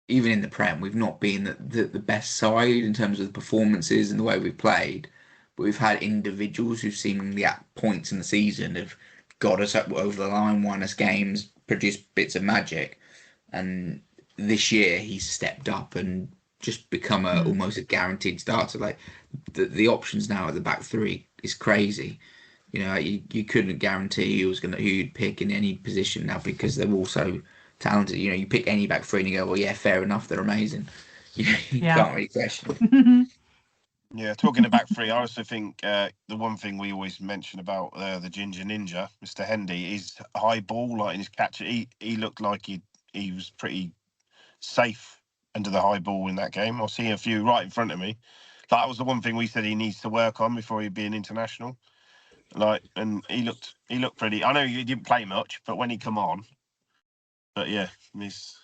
Speaker 1: even in the Prem, we've not been the best side in terms of the performances and the way we've played, but we've had individuals who seemingly at points in the season have got us up over the line, won us games, produced bits of magic, and this year he's stepped up and just become
Speaker 3: Mm.
Speaker 1: almost a guaranteed starter. Like the options now at the back three is crazy. You couldn't guarantee who you'd pick in any position now because they're all so talented. You pick any back three and you go, well, yeah, fair enough, they're amazing. You
Speaker 3: Yeah.
Speaker 1: can't really question it.
Speaker 2: Yeah, talking about three, I also think the one thing we always mention about the Ginger Ninja, Mr. Hendy, is high ball, like in his catch. He looked like he was pretty safe under the high ball in that game. I see a few right in front of me. That was the one thing we said he needs to work on before he'd be an international. And he looked pretty. I know he didn't play much, but when he come on, but yeah, he's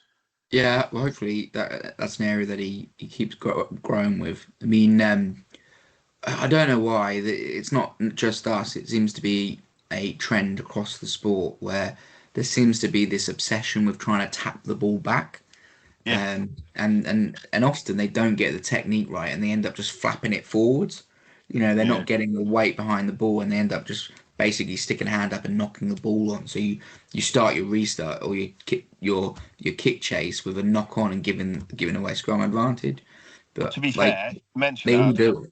Speaker 1: Yeah, well, hopefully that's an area that he keeps growing with. I mean, I don't know why. It's not just us. It seems to be a trend across the sport where there seems to be this obsession with trying to tap the ball back.
Speaker 2: yeah,
Speaker 1: And often they don't get the technique right and they end up just flapping it forwards. They're
Speaker 2: yeah,
Speaker 1: not getting the weight behind the ball and they end up just basically sticking a hand up and knocking the ball on. So you start your restart or your kick chase with a knock on and giving away scrum advantage.
Speaker 2: Well,
Speaker 1: But
Speaker 2: to be
Speaker 1: like
Speaker 2: fair, mention
Speaker 1: they all
Speaker 2: that.
Speaker 1: do it.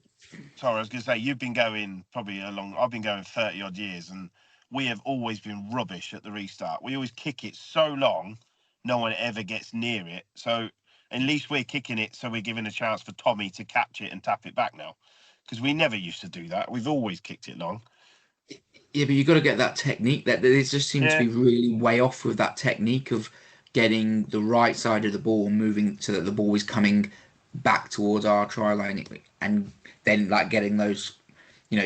Speaker 2: Sorry, I was going to say you've been going probably a long. I've been going 30 odd years, and we have always been rubbish at the restart. We always kick it so long, no one ever gets near it. So at least we're kicking it, so we're giving a chance for Tommy to catch it and tap it back now, because we never used to do that. We've always kicked it long.
Speaker 1: Yeah, but you got to get that technique. That they just seem to
Speaker 2: Yeah,
Speaker 1: be really way off with that technique of getting the right side of the ball and moving so that the ball is coming back towards our try line, and then like getting those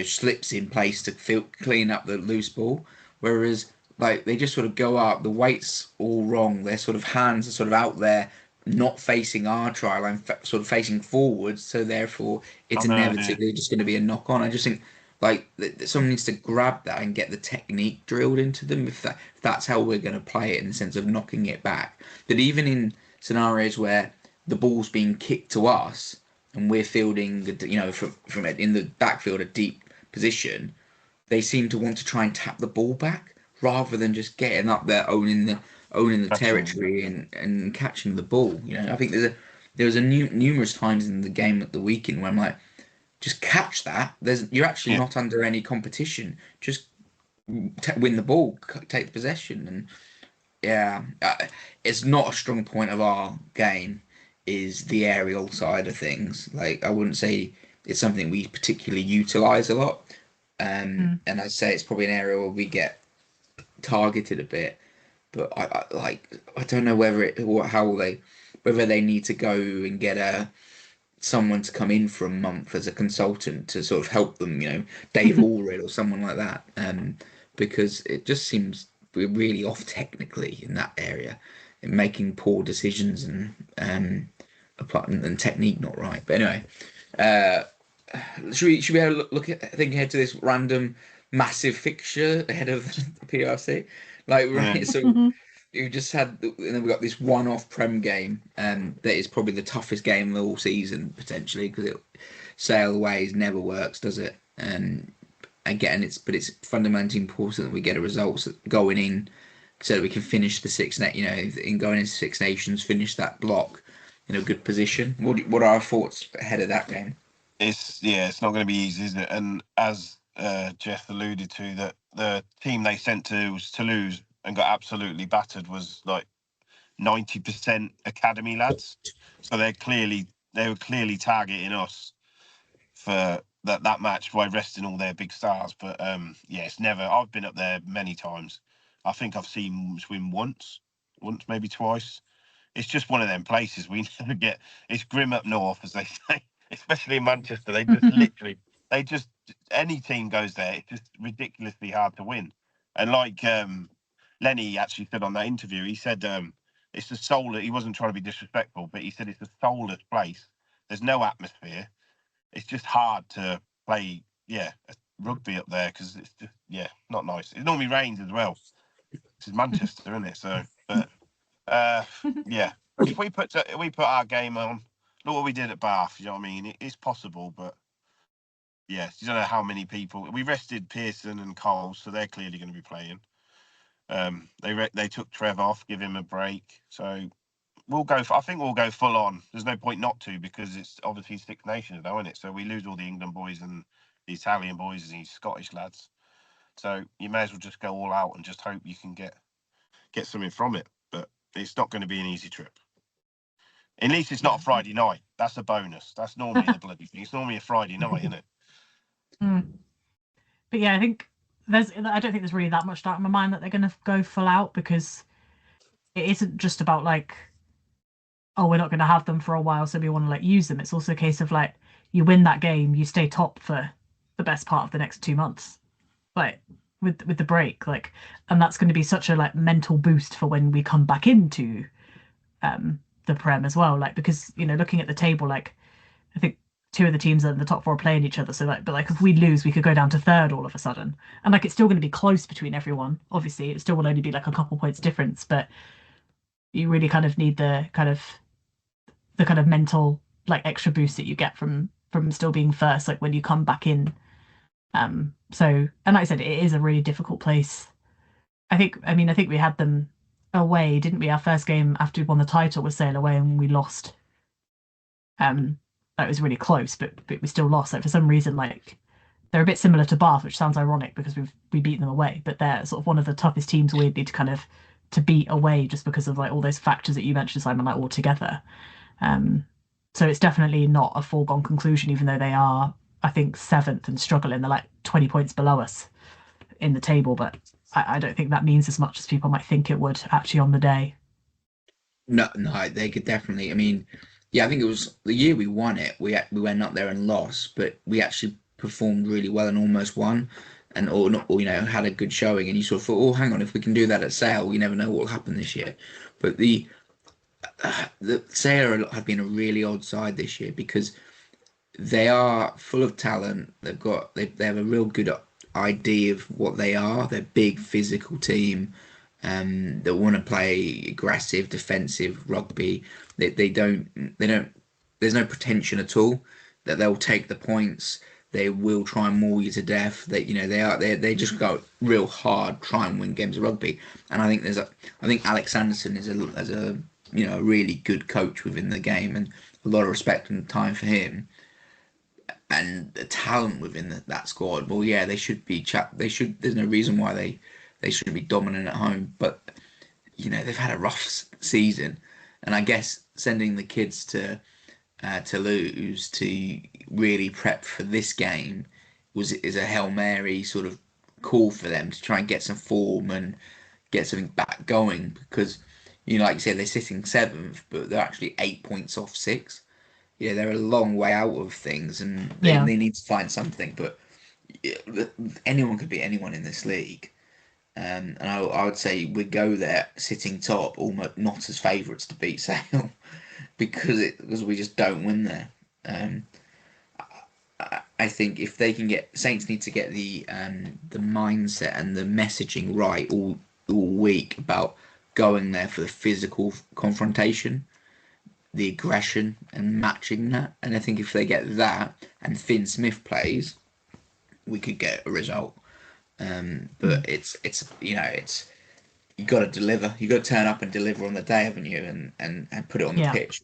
Speaker 1: slips in place to clean up the loose ball. Whereas like they just sort of go up, the weight's all wrong. Their sort of hands are sort of out there, not facing our try line, sort of facing forwards. So therefore,
Speaker 2: I
Speaker 1: it's
Speaker 2: know. Yeah,
Speaker 1: inevitably just going to be a knock on. I just think like someone needs to grab that and get the technique drilled into them if that's how we're going to play it in the sense of knocking it back. But even in scenarios where the ball's being kicked to us and we're fielding, from in the backfield a deep position, they seem to want to try and tap the ball back rather than just getting up there, owning the
Speaker 2: catching.
Speaker 1: territory and catching the ball. I think there was numerous times in the game at the weekend where I'm like, just catch that. You're actually
Speaker 2: Yeah,
Speaker 1: not under any competition. Just win the ball, take the possession, and yeah, it's not a strong point of our game. Is the aerial side of things. Like I wouldn't say it's something we particularly utilize a lot.
Speaker 3: Mm.
Speaker 1: And I'd say it's probably an area where we get targeted a bit. But I don't know whether they need to go and get someone to come in for a month as a consultant to sort of help them, Dave Allred or someone like that, because it just seems we're really off technically in that area, in making poor decisions and technique not right. But anyway, uh, should we have a think ahead to this random massive fixture ahead of the PRC? Like
Speaker 2: yeah.
Speaker 1: right, so you just had, and then we got this one-off Prem game, that is probably the toughest game of the whole season potentially because it sail aways never works, does it? And again, it's fundamentally important that we get a result going in so that we can finish the in going into Six Nations, finish that block in a good position. What are our thoughts ahead of that game?
Speaker 2: It's not going to be easy, is it? And as Jeff alluded to, that the team they sent to Toulouse and got absolutely battered was like 90% academy lads. So they were clearly targeting us for that match by resting all their big stars. But it's never. I've been up there many times. I think I've seen swim once maybe twice. It's just one of them places we never get. It's grim up north, as they say, especially in Manchester. They just any team goes there. It's just ridiculously hard to win. And like Lenny actually said on that interview, he said it's the soulless. He wasn't trying to be disrespectful, but he said it's a soulless place. There's no atmosphere. It's just hard to play. Yeah, rugby up there because it's just not nice. It normally rains as well. This is Manchester, isn't it? So, but yeah, if we put our game on, look what we did at Bath. You know what I mean? It's possible, but yeah, you don't know how many people. We rested Pearson and Cole, so they're clearly going to be playing. They took Trev off, give him a break. So we'll go. I think we'll go full on. There's no point not to because it's obviously Six Nations now, isn't it? So we lose all the England boys and the Italian boys and these Scottish lads. So you may as well just go all out and just hope you can get something from it. But it's not going to be an easy trip. At least it's not a Friday night. That's a bonus. That's normally the bloody thing. It's normally a Friday night, isn't it?
Speaker 3: Mm. But yeah, I think I don't think there's really that much doubt in my mind that they're going to go full out because it isn't just about like, oh, we're not going to have them for a while, so we want to like use them. It's also a case of like, you win that game, you stay top for the best part of the next 2 months, like with the break, like, and that's going to be such a like mental boost for when we come back into the Prem as well, like because looking at the table, like I think two of the teams in the top four are playing each other. So like, but like if we lose, we could go down to third all of a sudden, and like it's still going to be close between everyone. Obviously, it still will only be like a couple points difference, but you really kind of need the kind of mental like extra boost that you get from still being first, like when you come back in So, and like I said, it is a really difficult place. I think we had them away, didn't we? Our first game after we won the title was Sale away, and we lost. Um, that was really close, but we still lost. Like for some reason, like they're a bit similar to Bath, which sounds ironic because we beat them away, but they're sort of one of the toughest teams weirdly to kind of to beat away just because of like all those factors that you mentioned, Simon, like all together. Um, so it's definitely not a foregone conclusion, even though they are, I think, seventh and struggling. They're like 20 points below us in the table, but I don't think that means as much as people might think it would actually on the day.
Speaker 1: No, no, they could definitely. I mean, yeah, I think it was the year we won it. We went up there and lost, but we actually performed really well and almost won, and or not, or, had a good showing. And you sort of thought, oh, hang on, if we can do that at Sale, you never know what will happen this year. But the Sale have been a really odd side this year because they are full of talent. They have a real good idea of what they are. They're a big physical team that want to play aggressive, defensive rugby. They don't. There's no pretension at all. That they'll take the points. They will try and maul you to death. They just go real hard, try and win games of rugby. And I think Alex Sanderson is a a really good coach within the game, and a lot of respect and time for him and the talent within that squad. Well, yeah, they should be chat. They should. There's no reason why they should be dominant at home. But they've had a rough season, and I guess sending the kids to lose to really prep for this game is a Hail Mary sort of call for them to try and get some form and get something back going because like you said, they're sitting seventh, but they're actually 8 points off six. Yeah, they're a long way out of things, and
Speaker 3: Yeah,
Speaker 1: they need to find something. But yeah, anyone could beat anyone in this league, and I would say we go there sitting top, almost not as favourites to beat Sale because we just don't win there. Um, I think if they can get Saints need to get the mindset and the messaging right all week about going there for the physical confrontation, the aggression and matching that. And I think if they get that and Finn Smith plays, we could get a result.
Speaker 3: mm,
Speaker 1: But it's you got to deliver. You got to turn up and deliver on the day, haven't you? And put it on the
Speaker 3: yeah,
Speaker 1: pitch.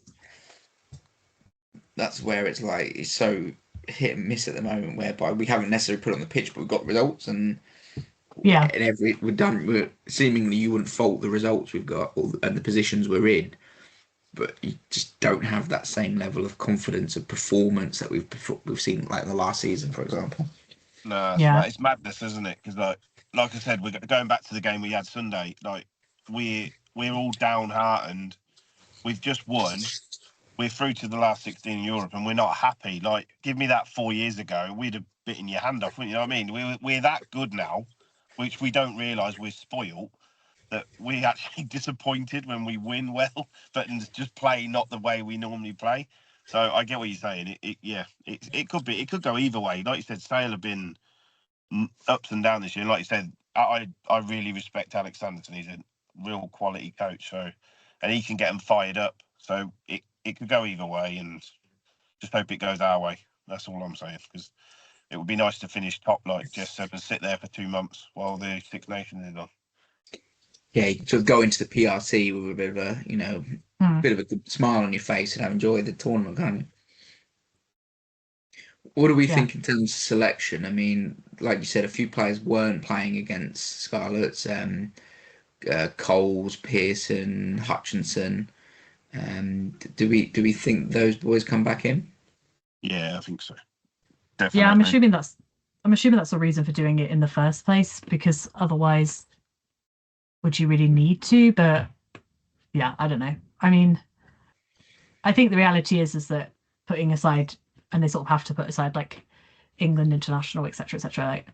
Speaker 1: That's where it's so hit and miss at the moment, whereby we haven't necessarily put it on the pitch, but we've got results
Speaker 3: yeah,
Speaker 1: and we're done. Seemingly you wouldn't fault the results we've got and the positions we're in, but you just don't have that same level of confidence of performance that we've seen like the last season, for example.
Speaker 2: No,
Speaker 3: yeah,
Speaker 2: it's madness, isn't it? Because like I said, we're going back to the game we had Sunday. Like we're all downhearted. We've just won. We're through to the last 16 in Europe, and we're not happy. Like, give me that 4 years ago, we'd have bitten your hand off. You know what I mean? We're that good now, which we don't realise we're spoiled. That we actually disappointed when we win well, but just play not the way we normally play. So I get what you're saying. It could go either way. Like you said, Sale have been ups and downs this year. Like you said, I really respect Alex Sanderson. He's a real quality coach. So, and he can get them fired up. So it could go either way, and just hope it goes our way. That's all I'm saying. Because it would be nice to finish top, like Jess said, and sit there for 2 months while the Six Nations is on.
Speaker 1: Yeah, you sort of go into the PRC with a bit of a
Speaker 3: mm,
Speaker 1: bit of a good smile on your face and have enjoyed the tournament, can't you? What do we
Speaker 3: yeah.
Speaker 1: think in terms of selection? I mean, like you said, a few players weren't playing against Scarlets. Coles, Pearson, Hutchinson. Do we think those boys come back in?
Speaker 2: Yeah, I think so.
Speaker 3: Yeah,
Speaker 2: Definitely.
Speaker 3: I'm assuming that's the reason for doing it in the first place, because otherwise, would you really need to? But yeah, I don't know. I mean, I think the reality is that putting aside, and they sort of have to put aside like England international, etc., etc. Like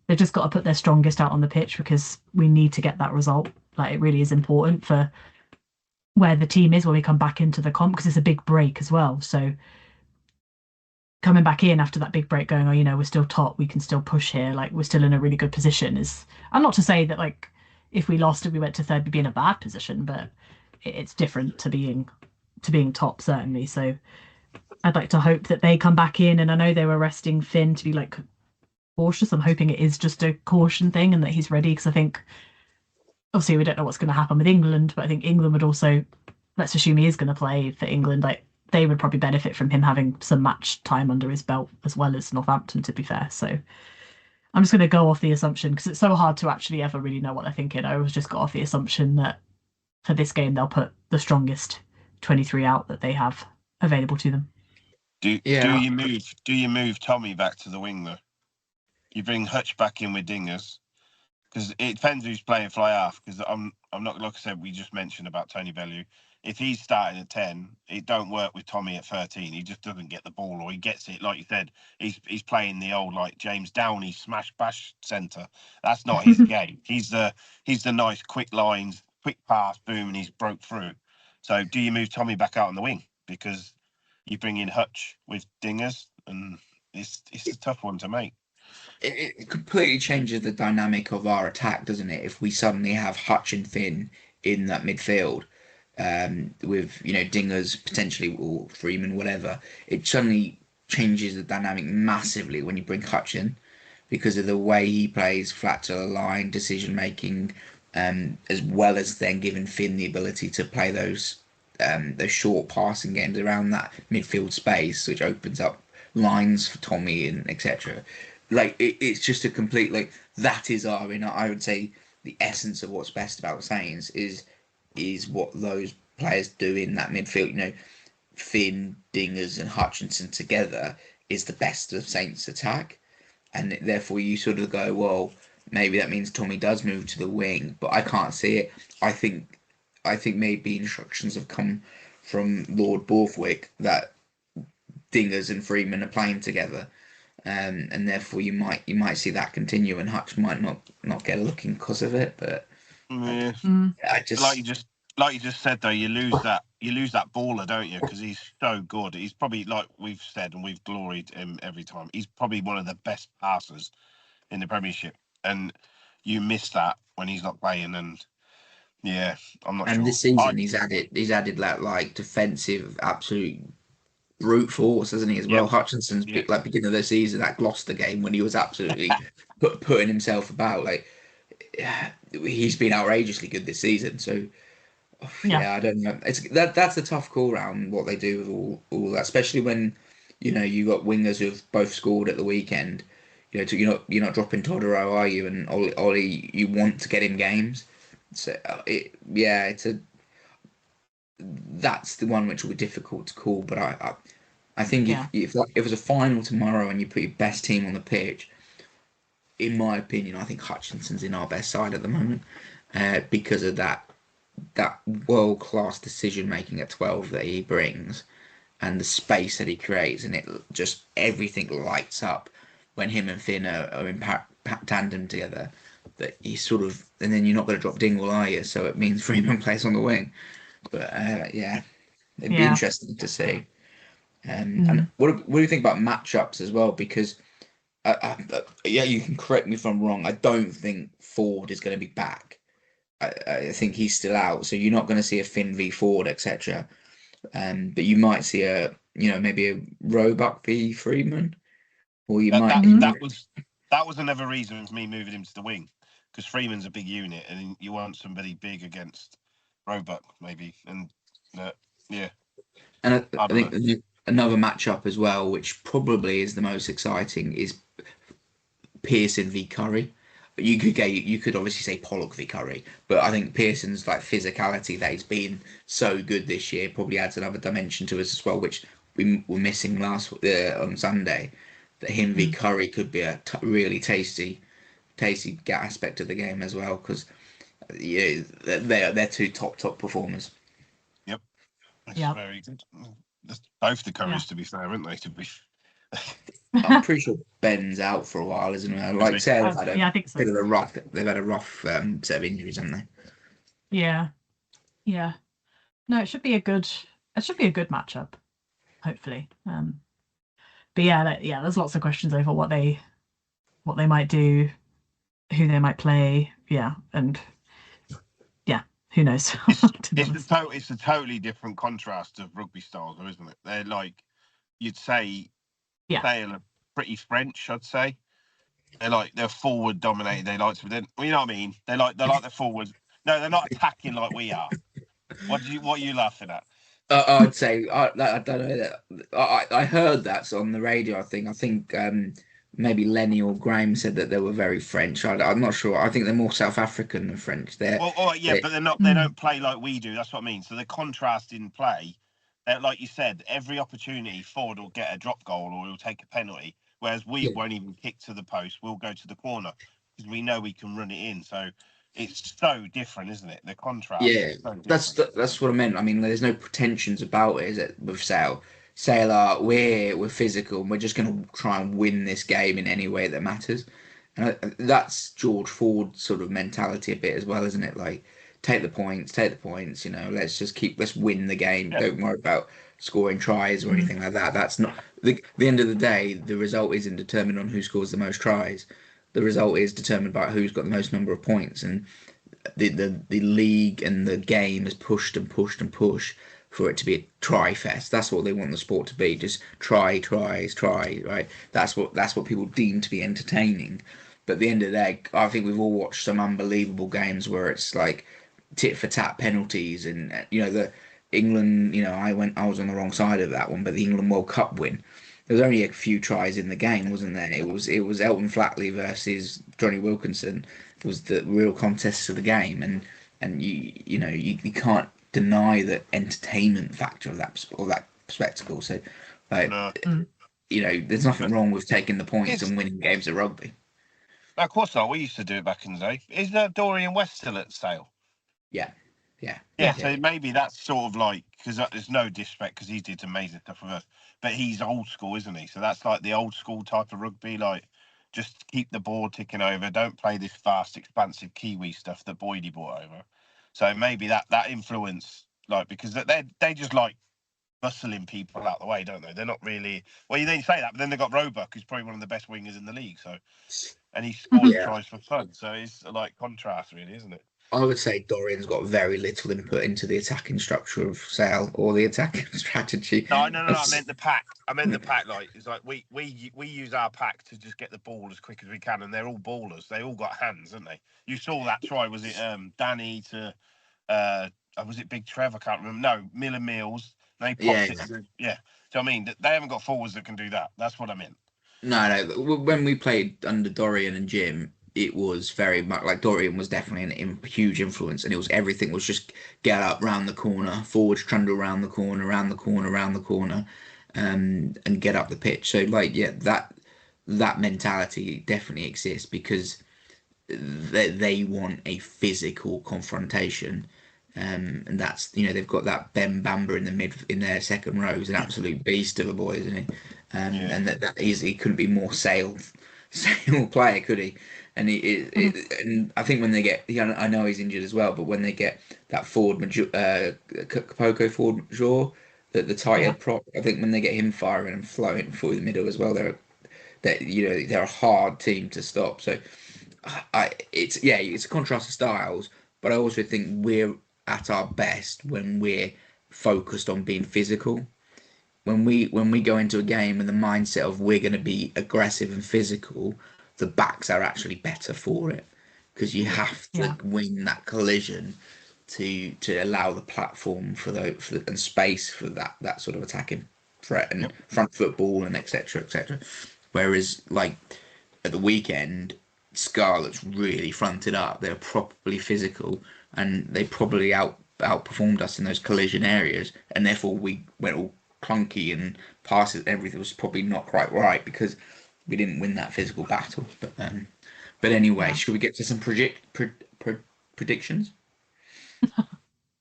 Speaker 3: they've just got to put their strongest out on the pitch because we need to get that result. Like it really is important for where the team is when we come back into the comp because it's a big break as well. So coming back in after that big break, going, oh, we're still top, we can still push here, like we're still in a really good position. Is I'm not to say that like if we lost and we went to third, we'd be in a bad position, but it's different to being top certainly. So I'd like to hope that they come back in, and I know they were resting Finn to be like cautious. I'm hoping it is just a caution thing and that he's ready, because I think obviously we don't know what's going to happen with England, but I think England would also, let's assume he is going to play for England, like they would probably benefit from him having some match time under his belt as well as Northampton, to be fair. So I'm just going to go off the assumption, because it's so hard to actually ever really know what they're thinking. I always just got off the assumption that for this game they'll put the strongest 23 out that they have available to them.
Speaker 2: Do
Speaker 1: Yeah.
Speaker 2: you move Tommy back to the wing though? You bring Hutch back in with Dingers, because it depends who's playing fly half. Because I'm not, like I said, we just mentioned about Tony Bellew. If he's starting at 10, it don't work with Tommy at 13. He just doesn't get the ball, or he gets it, like you said, he's playing the old like James Downey smash bash centre. That's not his game. He's the nice quick lines, quick pass, boom, and he's broke through. So do you move Tommy back out on the wing, because you bring in Hutch with Dingers, and it's a tough one to make.
Speaker 1: It completely changes the dynamic of our attack, doesn't it? If we suddenly have Hutch and Finn in that midfield, with Dingers potentially or Freeman, whatever, it suddenly changes the dynamic massively when you bring Hutch in, because of the way he plays, flat to the line, decision making, as well as then giving Finn the ability to play those short passing games around that midfield space, which opens up lines for Tommy and etc. Like it's just a complete that is I would say the essence of what's best about Saints is what those players do in that midfield. Finn, Dingers, and Hutchinson together is the best of Saints attack, and therefore you sort of go, well, maybe that means Tommy does move to the wing, but I can't see it. I think maybe instructions have come from Lord Borthwick that Dingers and Freeman are playing together, and therefore you might see that continue, and Hutch might not get a looking because of it. But
Speaker 2: yeah.
Speaker 1: I just
Speaker 2: like you just said though, you lose that baller, don't you? Because he's so good. He's probably, like we've said and we've gloried him every time, he's probably one of the best passers in the Premiership, and you miss that when he's not playing. And yeah, I'm not
Speaker 1: and
Speaker 2: sure.
Speaker 1: this season he's added that defensive absolute brute force, hasn't he, as well? Hutchinson's beginning of the season, that Gloucester game when he was absolutely putting himself about, he's been outrageously good this season. So I don't know. That's a tough call round what they do with all that, especially when you got wingers who've both scored at the weekend. You're not dropping Todoro, are you? And Ollie, you want to get him games. So that's the one which will be difficult to call. But I think if it was a final tomorrow and you put your best team on the pitch, in my opinion, I think Hutchinson's in our best side at the moment, because of that world class decision making at 12 that he brings, and the space that he creates, and it just everything lights up when him and Finn are in tandem together. That he sort of, and then you're not going to drop Dingwall, are you? So it means Freeman plays on the wing. But it'd be interesting to see. And what do you think about matchups as well? Because you can correct me if I'm wrong. I don't think Ford is going to be back. I think he's still out, so you're not going to see a Finn v Ford, etc. But you might see maybe a Roebuck v Freeman, or you might.
Speaker 2: That was another reason for me moving him to the wing, because Freeman's a big unit, and you want somebody big against Roebuck, maybe, and yeah.
Speaker 1: And I think another matchup as well, which probably is the most exciting, is Pearson v Curry. You could obviously say Pollock v Curry, but I think Pearson's physicality that he's been so good this year probably adds another dimension to us as well, which we were missing last on Sunday. That him v Curry could be a really tasty aspect of the game as well, because they're two top performers.
Speaker 2: Yep, it's very good. Both the Currys, to be fair, aren't they?
Speaker 1: I'm pretty sure Ben's out for a while, isn't he? Like Sarah's had
Speaker 3: I think so.
Speaker 1: They've had a rough set of injuries, haven't they?
Speaker 3: Yeah. No, it should be a good matchup, hopefully. But there's lots of questions over what they might do, who they might play, and who knows?
Speaker 2: It's a totally different contrast of rugby styles, though, isn't it? They're you'd say, Sale are pretty French, I'd say. they're forward dominated. They like to, well, you know what I mean. They like the forward. No, they're not attacking like we are. What are you laughing at?
Speaker 1: I'd say I don't know that I heard that's on the radio. I think maybe Lenny or Graham said that they were very French. I'm not sure. I think they're more South African than French.
Speaker 2: Well, all right, yeah,
Speaker 1: They
Speaker 2: but they're not. They don't play like we do. That's what I mean. So the contrast in play, like you said, every opportunity Ford will get a drop goal or he'll take a penalty, whereas we
Speaker 1: yeah
Speaker 2: won't even kick to the post. We'll go to the corner because we know we can run it in. So it's so different, isn't it? The contrast
Speaker 1: yeah
Speaker 2: is so
Speaker 1: that's
Speaker 2: different.
Speaker 1: that's what I meant. I mean, there's no pretensions about it, is it? With Sale, Sale are we're physical and we're just going to try and win this game in any way that matters. And that's George Ford's sort of mentality a bit as well, isn't it? Like, take the points, take the points. Let's win the game.
Speaker 2: Yeah.
Speaker 1: Don't worry about scoring tries or anything like that. That's not the end of the day. The result isn't determined on who scores the most tries. The result is determined by who's got the most number of points. And the league and the game has pushed and pushed and pushed for it to be a try fest. That's what they want the sport to be. Just try, tries, try. Right. That's what people deem to be entertaining. But at the end of the day, I think we've all watched some unbelievable games where it's like tit for tat penalties, and the England. I was on the wrong side of that one, but the England World Cup win. There was only a few tries in the game, wasn't there? It was Elton Flatley versus Johnny Wilkinson. It was the real contest of the game, and you can't deny the entertainment factor of that spectacle. So, like,
Speaker 2: No,
Speaker 1: there's nothing wrong with taking the points
Speaker 2: it's
Speaker 1: and winning games of rugby.
Speaker 2: of course not. We used to do it back in the day. Is Dorian West still at Sale?
Speaker 1: Yeah, yeah,
Speaker 2: Yeah,
Speaker 3: Yeah.
Speaker 2: so maybe that's sort of like, because there's no disrespect because he did amazing stuff with us, but he's old school, isn't he? So that's like the old school type of rugby, like just keep the ball ticking over, don't play this fast, expansive Kiwi stuff that Boydie brought over. So maybe that influence, like, because they just like bustling people out the way, don't they? They're not really, well, you then say that, but then they got Roebuck, who's probably one of the best wingers in the league. So, and he scores
Speaker 1: yeah.
Speaker 2: tries for fun. So it's like contrast, really, isn't it?
Speaker 1: I would say Dorian's got very little input into the attacking structure of Sale or the attacking strategy.
Speaker 2: No. I meant the pack. Like, it's like we use our pack to just get the ball as quick as we can, and they're all ballers. They all got hands, haven't they? You saw that try. Was it Danny to was it Big Trev? I can't remember. No, Miller Mills. They popped it. Yeah. So I mean, they haven't got forwards that can do that. That's what I meant.
Speaker 1: No. When we played under Dorian and Jim, it was very much like Dorian was definitely a huge influence, and everything was just get up round the corner, forwards trundle round the corner, round the corner, round the corner, and get up the pitch. So like, yeah, that mentality definitely exists because they want a physical confrontation. And that's they've got that Ben Bamber in their second row. He's an absolute beast of a boy, isn't he? And that he couldn't be more sale player, could he? And and I think when they get, I know he's injured as well, but when they get that Kapoko Ford Major, the tight head prop, I think when they get him firing and floating through the middle as well, they're a hard team to stop. So it's a contrast of styles, but I also think we're at our best when we're focused on being physical. When we go into a game with the mindset of we're going to be aggressive and physical, the backs are actually better for it because you have to win that collision to allow the platform and space for that sort of attacking threat and front football and etc. etc. Whereas like at the weekend, Scarlets really fronted up. They were properly physical and they probably outperformed us in those collision areas, and therefore we went all clunky and passes. Everything was probably not quite right because we didn't win that physical battle. But anyway, should we get to some predictions?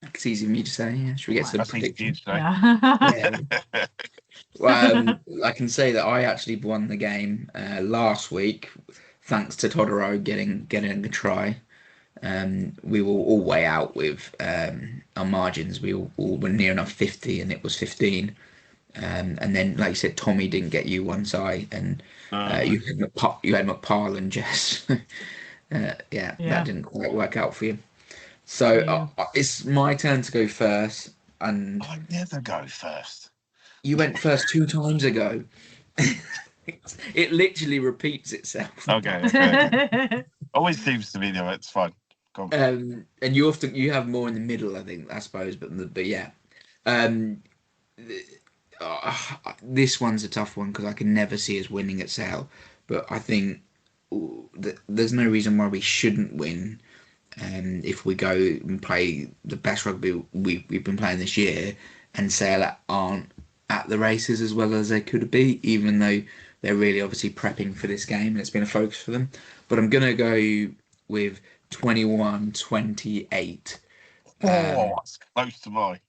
Speaker 1: It's easy for me to say. Yeah. Should we get to some predictions?
Speaker 3: Yeah.
Speaker 1: Well, I can say that I actually won the game last week, thanks to Todoro getting a try. We were all way out with our margins. We all were near enough 50, and it was 15. And then, like you said, Tommy didn't get you one side, and you had McParl and Jess. That didn't quite work out for you. So it's my turn to go first, and
Speaker 2: I never go first.
Speaker 1: you went first 2 times ago. It literally repeats itself.
Speaker 2: Okay. Always seems to be though. It's fine. Go on.
Speaker 1: And you have more in the middle, I think, I suppose. But yeah, um, this one's a tough one because I can never see us winning at Sale. But I think there's no reason why we shouldn't win. If we go and play the best rugby we've been playing this year, and Sale aren't at the races as well as they could be, even though they're really obviously prepping for this game and it's been a focus for them. But I'm gonna go with 21-28.
Speaker 2: Oh, that's close to mine.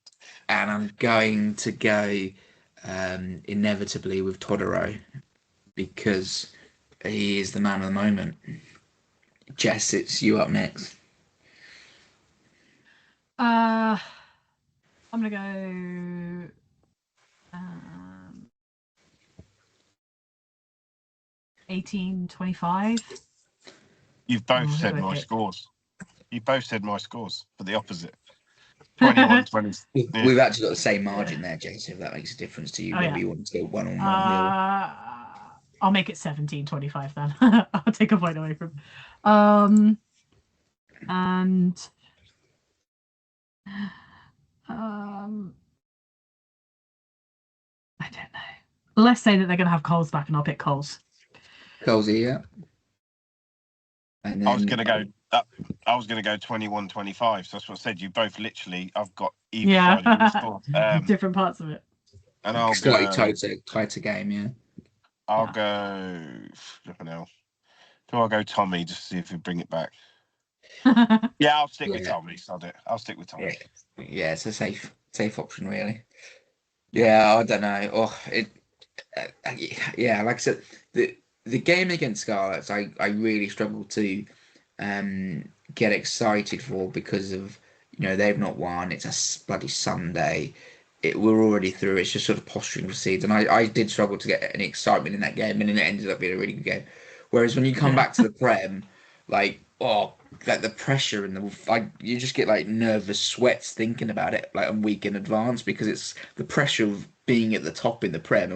Speaker 1: And I'm going to go inevitably with Todoro because he is the man of the moment. Jess, it's you up next.
Speaker 3: I'm gonna go 18-25.
Speaker 2: You've both
Speaker 3: Oh,
Speaker 2: said
Speaker 3: who
Speaker 2: my
Speaker 3: I pick?
Speaker 2: scores. You both said my scores for the opposite. 21-20. Yeah.
Speaker 1: We've actually got the same margin there, Jason, if that makes a difference to you,
Speaker 3: Oh,
Speaker 1: whether
Speaker 3: yeah.
Speaker 1: you want to go 1 or 1-0.
Speaker 3: I'll make it 17-25 then. I'll take a point away from. And I don't know. Let's say that they're going to have Coles back, and I'll pick Coles.
Speaker 1: Colsey, yeah. And then,
Speaker 2: I was going to go. I was going to go 21-25. So that's what I said. You both literally. I've got either side of your score.
Speaker 3: Different parts of it.
Speaker 2: And I'll
Speaker 1: slightly
Speaker 2: go.
Speaker 1: tighter game, yeah.
Speaker 2: I'll go. Flipping hell. Do I go Tommy just to see if we bring it back? Yeah, I'll stick with Tommy. Sod it. I'll stick with Tommy.
Speaker 1: Yeah, it's a safe option, really. Yeah, I don't know. Oh, yeah, like I said, the game against Scarlets, I really struggle to get excited for because of they've not won. It's a bloody Sunday. We're already through. It's just sort of posturing for seeds, and I did struggle to get any excitement in that game, and it ended up being a really good game. Whereas when you come back to the Prem, like the pressure and you just get like nervous sweats thinking about it like a week in advance because it's the pressure of being at the top in the Prem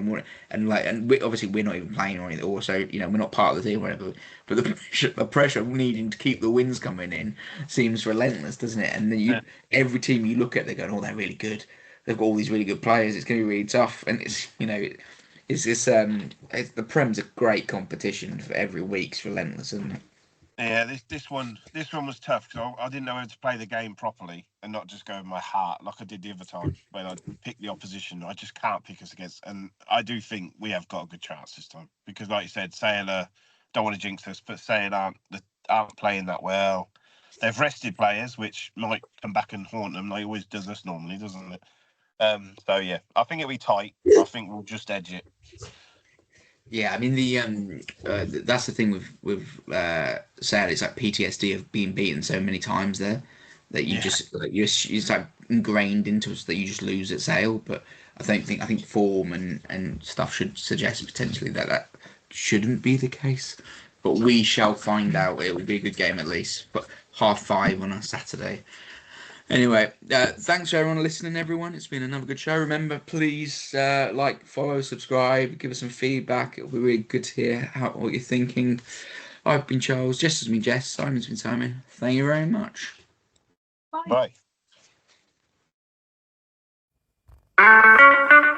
Speaker 1: obviously we're not even playing or anything. Also, we're not part of the team or whatever. But the pressure of needing to keep the wins coming in seems relentless, doesn't it? And then every team you look at, they're going, oh, they're really good. They've got all these really good players. It's going to be really tough, and the Prem's a great competition for every week. It's relentless, isn't it?
Speaker 2: Yeah, this one was tough because I didn't know how to play the game properly and not just go with my heart like I did the other time when I picked the opposition. I just can't pick us against, and I do think we have got a good chance this time because, like you said, Sale don't want to jinx us, but Sale aren't playing that well. They've rested players, which might come back and haunt them. Like always does us normally, doesn't it? So yeah, I think it'll be tight. I think we'll just edge it.
Speaker 1: Yeah, I mean that's the thing with Sale. It's like PTSD of being beaten so many times there that you just it's like ingrained into us that you just lose at Sale. But I think form and stuff should suggest potentially that shouldn't be the case. But we shall find out. It will be a good game at least. But 5:30 on a Saturday. Anyway, thanks for everyone listening, everyone. It's been another good show. Remember, please like, follow, subscribe, give us some feedback. It'll be really good to hear what you're thinking. I've been Charles, Jess has been Jess, Simon's been Simon. Thank you very much.
Speaker 3: Bye.
Speaker 2: Bye.